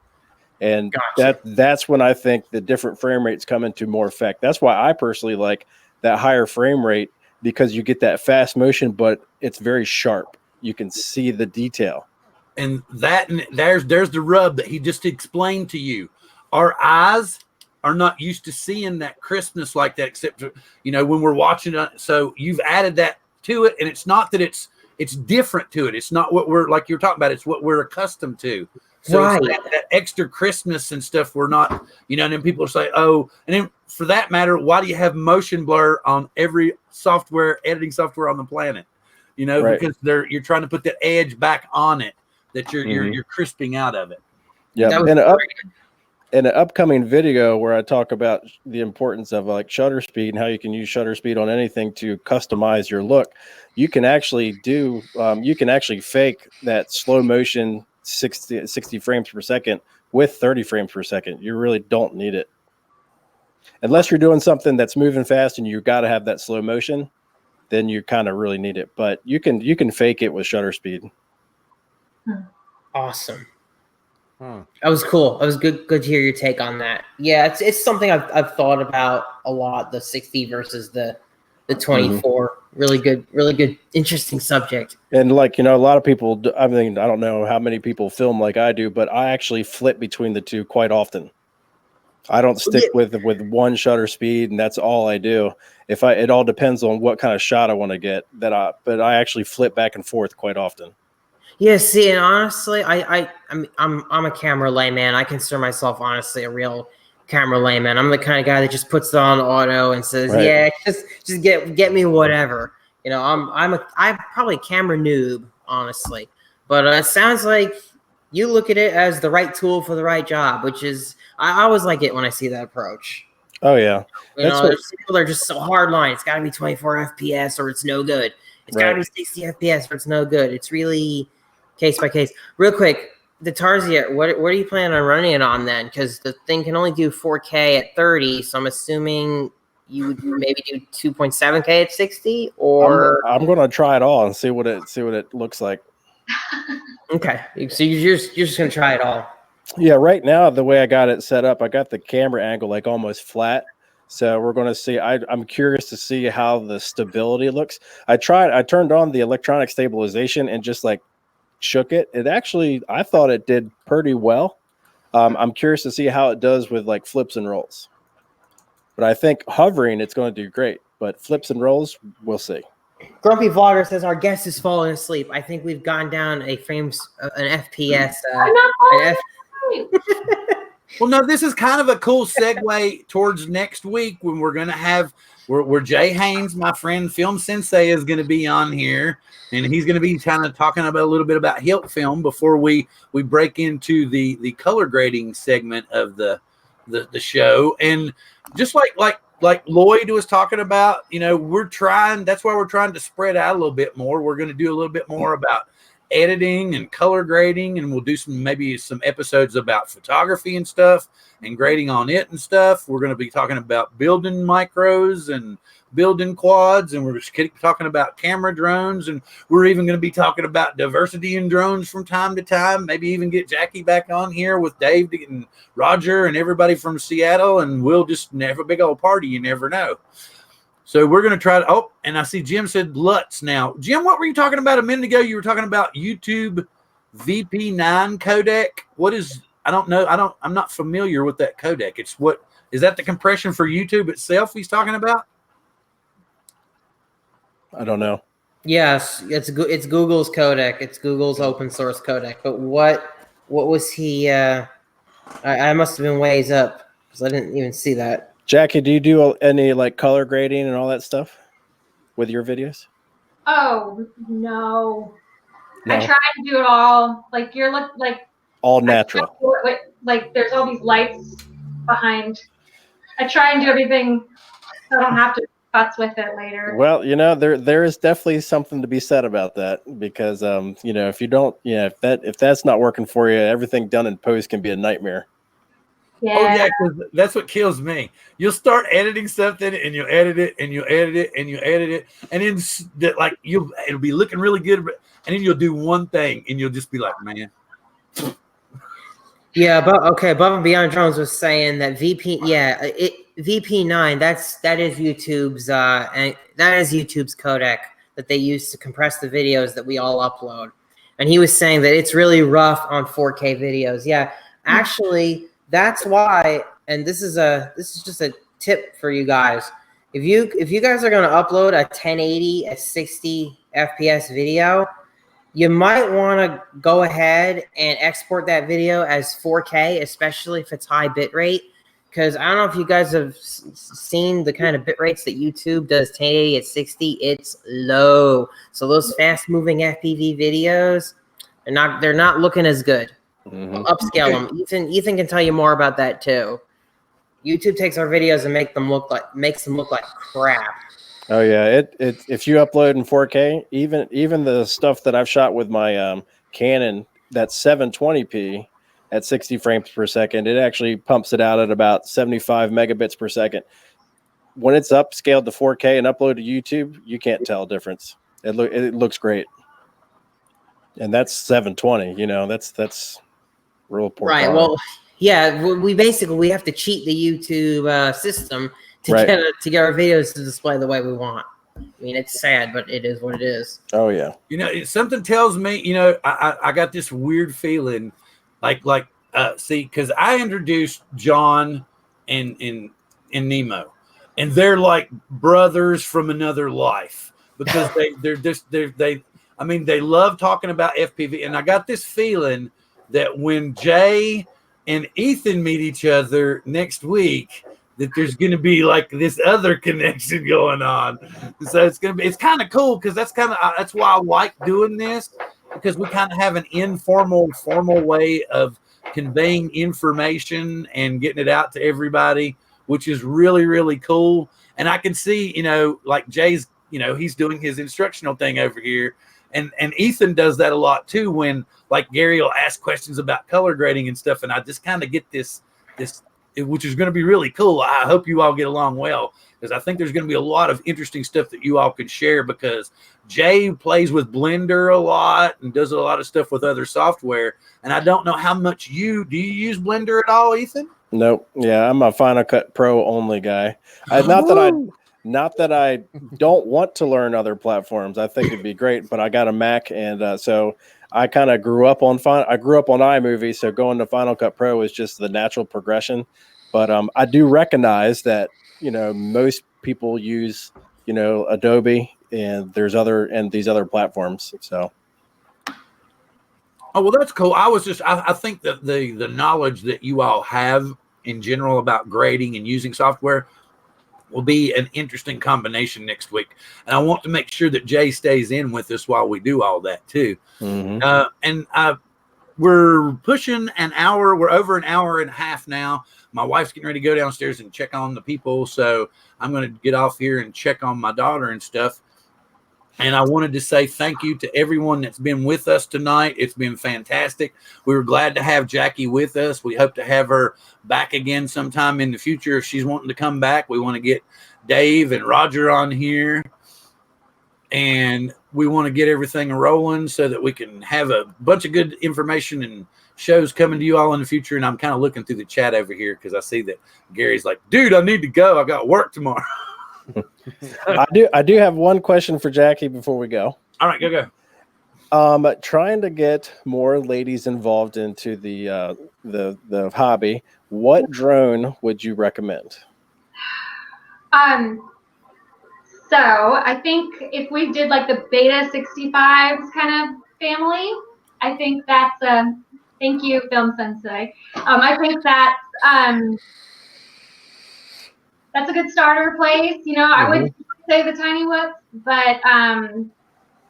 And Gotcha. that's when I think the different frame rates come into more effect. That's why I personally like that higher frame rate, because you get that fast motion, but it's very sharp. You can see the detail. And there's the rub that he just explained to you. Our eyes are not used to seeing that crispness like that, except when we're watching it. So you've added that to it, and it's not that it's different to it. It's not what we're, like you're talking about, it's what we're accustomed to. So right. It's that extra crispness and stuff we're not, and then people say, oh, and then for that matter, why do you have motion blur on every editing software on the planet? Right. Because you're trying to put that edge back on it, that you're crisping out of it. Yeah. In an upcoming video where I talk about the importance of like shutter speed and how you can use shutter speed on anything to customize your look, you can actually fake that slow motion 60 frames per second with 30 frames per second. You really don't need it. Unless you're doing something that's moving fast and you got to have that slow motion, then you kind of really need it. But you can fake it with shutter speed. Awesome. That was cool. That was good to hear your take on that. Yeah, it's something I've thought about a lot, the 60 versus the 24. Really good, interesting subject. And like, a lot of people, I don't know how many people film like I do, but I actually flip between the two quite often. I don't stick with one shutter speed, and that's all I do. It all depends on what kind of shot I want to get, but I actually flip back and forth quite often. Yeah, see, and honestly, I'm a camera layman. I consider myself honestly a real camera layman. I'm the kind of guy that just puts it on auto and says, right. Yeah, just get me whatever. I'm probably a camera noob, honestly. But it sounds like you look at it as the right tool for the right job, which is, I always like it when I see that approach. Oh yeah, there's people that are just so hardline. It's got to be 24 FPS or it's no good. It's got to be 60 FPS or it's no good. It's really case by case. Real quick, the Tarsier, what are you planning on running it on then? Because the thing can only do 4K at 30, so I'm assuming you would maybe do 2.7K at 60, or I'm going to try it all and see what it looks like. Okay, so you're just going to try it all. Yeah, right now the way I got it set up, I got the camera angle like almost flat. So we're going to see. I'm curious to see how the stability looks. I turned on the electronic stabilization and just like shook it. It actually, I thought it did pretty well. I'm curious to see how it does with like flips and rolls. But I think hovering, it's going to do great. But flips and rolls, we'll see. Grumpy Vlogger says our guest is falling asleep. I think we've gone down a frames, an FPS. I'm not an falling Well, no, this is kind of a cool segue towards next week when we're going to have where Jay Haynes, my friend, film sensei, is going to be on here, and he's going to be kind of talking about a little bit about Hilt film before we break into the color grading segment of the show. And just like Lloyd was talking about, that's why we're trying to spread out a little bit more. We're going to do a little bit more about editing and color grading, and we'll do maybe some episodes about photography and stuff and grading on it and stuff. We're going to be talking about building micros and building quads, and we're just talking about camera drones, and we're even going to be talking about diversity in drones from time to time. Maybe even get Jacqui back on here with Dave and Roger and everybody from Seattle, and we'll just have a big old party. You never know. So we're going to try to, oh, and I see Jim said Lutz now. Jim, what were you talking about a minute ago? You were talking about YouTube VP9 codec. What is, I don't know. I'm not familiar with that codec. Is that the compression for YouTube itself he's talking about? I don't know. Yes, it's Google's codec. It's Google's open source codec. But what was he? I must have been ways up because I didn't even see that. Jacqui, do you do any like color grading and all that stuff with your videos? Oh no. I try to do it all. Like all natural. Like there's all these lights behind. I try and do everything so I don't have to futz with it later. Well, there is definitely something to be said about that because if you don't, if that's not working for you, everything done in post can be a nitmare. Yeah. Oh yeah, because that's what kills me. You'll start editing something, and you'll edit it, and you'll edit it, and you'll edit it, and then it'll be looking really good, and then you'll do one thing, and you'll just be like, man. Yeah, but okay. Above and Beyond Drones was saying that VP9. That is YouTube's and that is YouTube's codec that they use to compress the videos that we all upload. And he was saying that it's really rough on 4K videos. Yeah, actually. That's why, and this is just a tip for you guys. If you guys are going to upload a 1080, a 60 FPS video, you might want to go ahead and export that video as 4K, especially if it's high bit rate. Because I don't know if you guys have seen the kind of bit rates that YouTube does 1080 at 60. It's low. So those fast moving FPV videos, they're not looking as good. Mm-hmm. Upscale them. Ethan can tell you more about that too. YouTube takes our videos and makes them look like crap. Oh yeah, if you upload in 4K, even the stuff that I've shot with my Canon, that's 720p at 60 frames per second, it actually pumps it out at about 75 megabits per second. When it's upscaled to 4K and uploaded to YouTube, you can't tell a difference. It looks great, and that's 720. That's real poor. Right. power. Well, yeah. We have to cheat the YouTube system to get our videos to display the way we want. I mean, it's sad, but it is what it is. Oh yeah. Something tells me. I got this weird feeling, because I introduced John and Nemo, and they're like brothers from another life because they love talking about FPV, and I got this feeling that when Jay and Ethan meet each other next week, that there's going to be like this other connection going on. So it's kind of cool because that's why I like doing this, because we kind of have an formal way of conveying information and getting it out to everybody, which is really, really cool. And I can see, like Jay's, he's doing his instructional thing over here. And Ethan does that a lot too, when like Gary will ask questions about color grading and stuff, and I just kind of get this which is going to be really cool. I hope you all get along well, because I think there's going to be a lot of interesting stuff that you all could share, because Jay plays with Blender a lot and does a lot of stuff with other software. And I don't know how much do you use Blender at all, Ethan? Nope. Yeah, I'm a Final Cut Pro only guy. Not that I don't want to learn other platforms. I think it'd be great, but I got a Mac, and so I kind of grew up on iMovie. So going to Final Cut Pro is just the natural progression. But I do recognize that most people use Adobe, and these other platforms. So. Oh, well, that's cool. I think that the knowledge that you all have in general about grading and using software will be an interesting combination next week. And I want to make sure that Jay stays in with us while we do all that too. Mm-hmm. We're pushing an hour. We're over an hour and a half now. My wife's getting ready to go downstairs and check on the people. So I'm going to get off here and check on my daughter and stuff. And I wanted to say thank you to everyone that's been with us tonight. It's been fantastic. We were glad to have Jacqui with us. We hope to have her back again sometime in the future. If she's wanting to come back, we want to get Dave and Roger on here. And we want to get everything rolling so that we can have a bunch of good information and shows coming to you all in the future. And I'm kind of looking through the chat over here because I see that Gary's like, dude, I need to go. I got work tomorrow. I do have one question for Jacqui before we go. All right, go. Trying to get more ladies involved into the hobby. What drone would you recommend? So I think if we did like the Beta 65s kind of family, I think that's thank you, Film Sensei. I think that's a good starter place. I would say the Tiny Whoops, but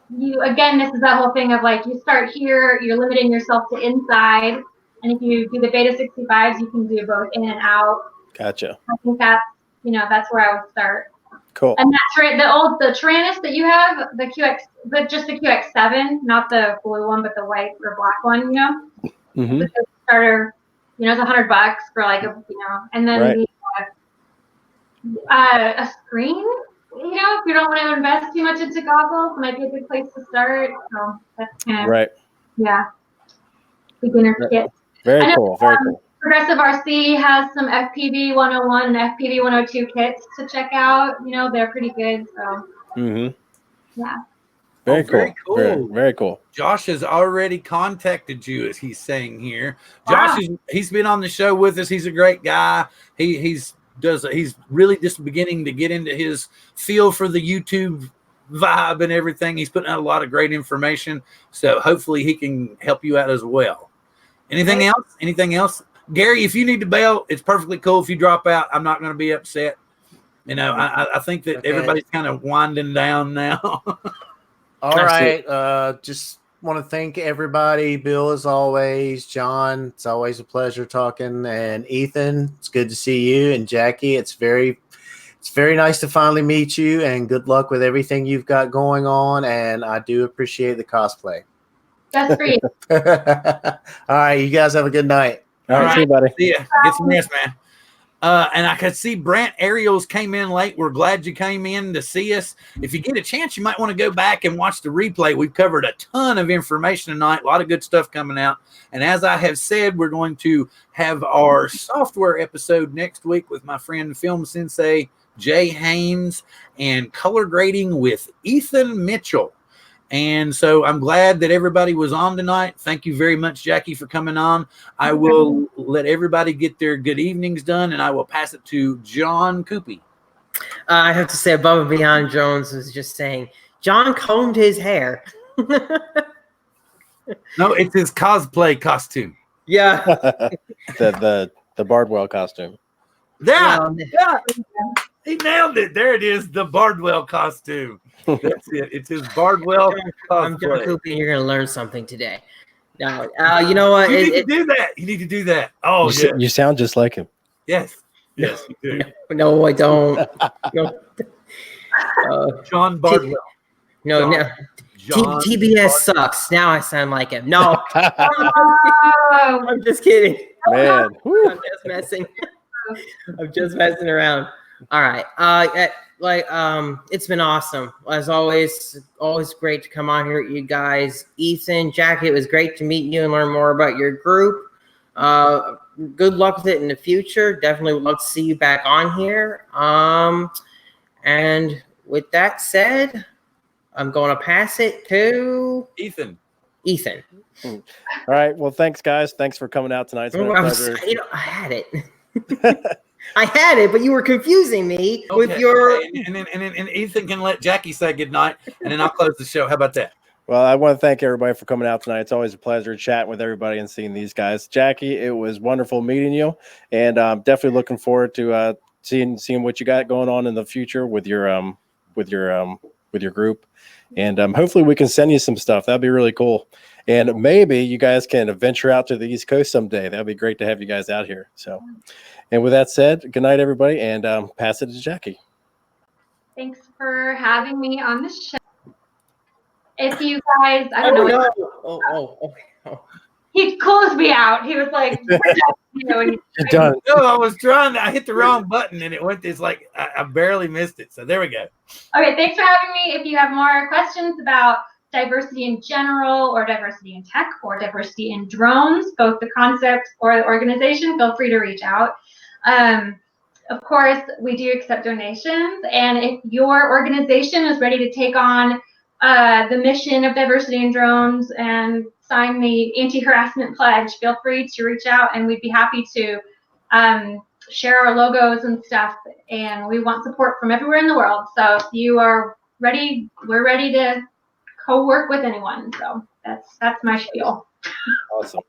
this is that whole thing of like, you start here, you're limiting yourself to inside, and if you do the Beta 65s, you can do both in and out. Gotcha. I think that's where I would start. Cool. And the Tyrannus that you have, the QX, but just the QX7, not the blue one, but the white or black one. Mm-hmm. The starter, it's $100 for and then a screen. If you don't want to invest too much into goggles, might be a good place to start. So that's kind of right. Yeah. Beginner kit. Very cool. Very cool. Progressive RC has some FPV 101 and FPV 102 kits to check out. They're pretty good. So yeah. Very cool. Very cool. Very cool. Josh has already contacted you, as he's saying here. Josh he's been on the show with us. He's a great guy. He's really just beginning to get into his feel for the YouTube vibe and everything. He's putting out a lot of great information. So hopefully he can help you out as well. Anything else? Gary, if you need to bail, it's perfectly cool. If you drop out, I'm not going to be upset. I think that everybody's kind of winding down now. All right. Just want to thank everybody. Bill, as always. John, it's always a pleasure talking. And Ethan, it's good to see you. And Jacqui, it's very nice to finally meet you. And good luck with everything you've got going on. And I do appreciate the cosplay. That's for you. All right. You guys have a good night. All right. See you, buddy. See ya. Get some rest, man. And I could see Brant Ariels came in late. We're glad you came in to see us. If you get a chance, you might want to go back and watch the replay. We've covered a ton of information tonight, a lot of good stuff coming out. And as I have said, we're going to have our software episode next week with my friend Film Sensei Jay Haynes and color grading with Ethan Mitchell. And so I'm glad that everybody was on tonight. Thank you very much, Jacqui, for coming on. I will let everybody get their good evenings done, and I will pass it to John Cuppi. I have to say, above and beyond, Jones was just saying, John combed his hair. No, it's his cosplay costume. Yeah. the Bardwell costume. Yeah. He nailed it. There it is, the Bardwell costume. That's it. It's his Bardwell cosplay. I'm John Cuppi, and you're going to learn something today. Now, you know what? You need to do that. You need to do that. Oh, yeah. You sound just like him. Yes. Yes, you do. No, I don't. No. John Bardwell. No, John TBS sucks. Now I sound like him. No. Oh, I'm just kidding. Man. I'm just messing. I'm just messing around. All right. It's been awesome. As always great to come on here with you guys. Ethan, Jacqui, it was great to meet you and learn more about your group. Good luck with it in the future. Definitely would love to see you back on here. And with that said, I'm going to pass it to Ethan. All right. Well, thanks, guys. Thanks for coming out tonight. It's been a pleasure. I had it. I had it, but you were confusing me with your. Okay. And Ethan can let Jacqui say goodnight, and then I'll close the show. How about that? Well, I want to thank everybody for coming out tonight. It's always a pleasure chatting with everybody and seeing these guys. Jacqui, it was wonderful meeting you, and I'm definitely looking forward to seeing what you got going on in the future with your group, and hopefully we can send you some stuff. That'd be really cool, and maybe you guys can venture out to the East Coast someday. That'd be great to have you guys out here. So, and with that said, good night, everybody, and pass it to Jacqui. Thanks for having me on the show. If you guys, I don't know. Oh. He closed me out. He was like, "We're done." You're done. No, I hit the wrong button and it went. It's like I barely missed it. So there we go. Okay, thanks for having me. If you have more questions about diversity in general, or diversity in tech, or diversity in drones, both the concept or the organization, feel free to reach out. Of course, we do accept donations, and if your organization is ready to take on the mission of diversity in drones and sign the anti-harassment pledge, feel free to reach out, and we'd be happy to share our logos and stuff. And we want support from everywhere in the world. So if you are ready, we're ready to co-work with anyone. So that's my spiel. Awesome.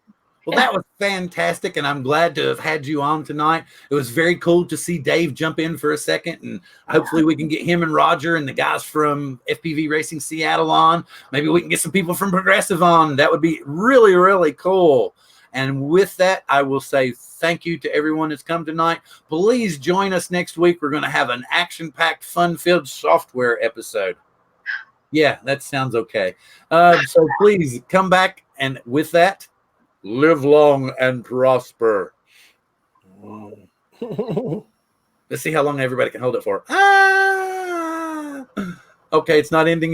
Well, that was fantastic, and I'm glad to have had you on tonight. It was very cool to see Dave jump in for a second, and hopefully we can get him and Roger and the guys from FPV Racing Seattle on. Maybe we can get some people from Progressive on. That would be really, really cool. And with that, I will say thank you to everyone that's come tonight. Please join us next week. We're going to have an action-packed, fun-filled software episode. Yeah, that sounds okay. So please come back, and with that, live long and prosper. Let's see how long everybody can hold it for. Okay, it's not ending.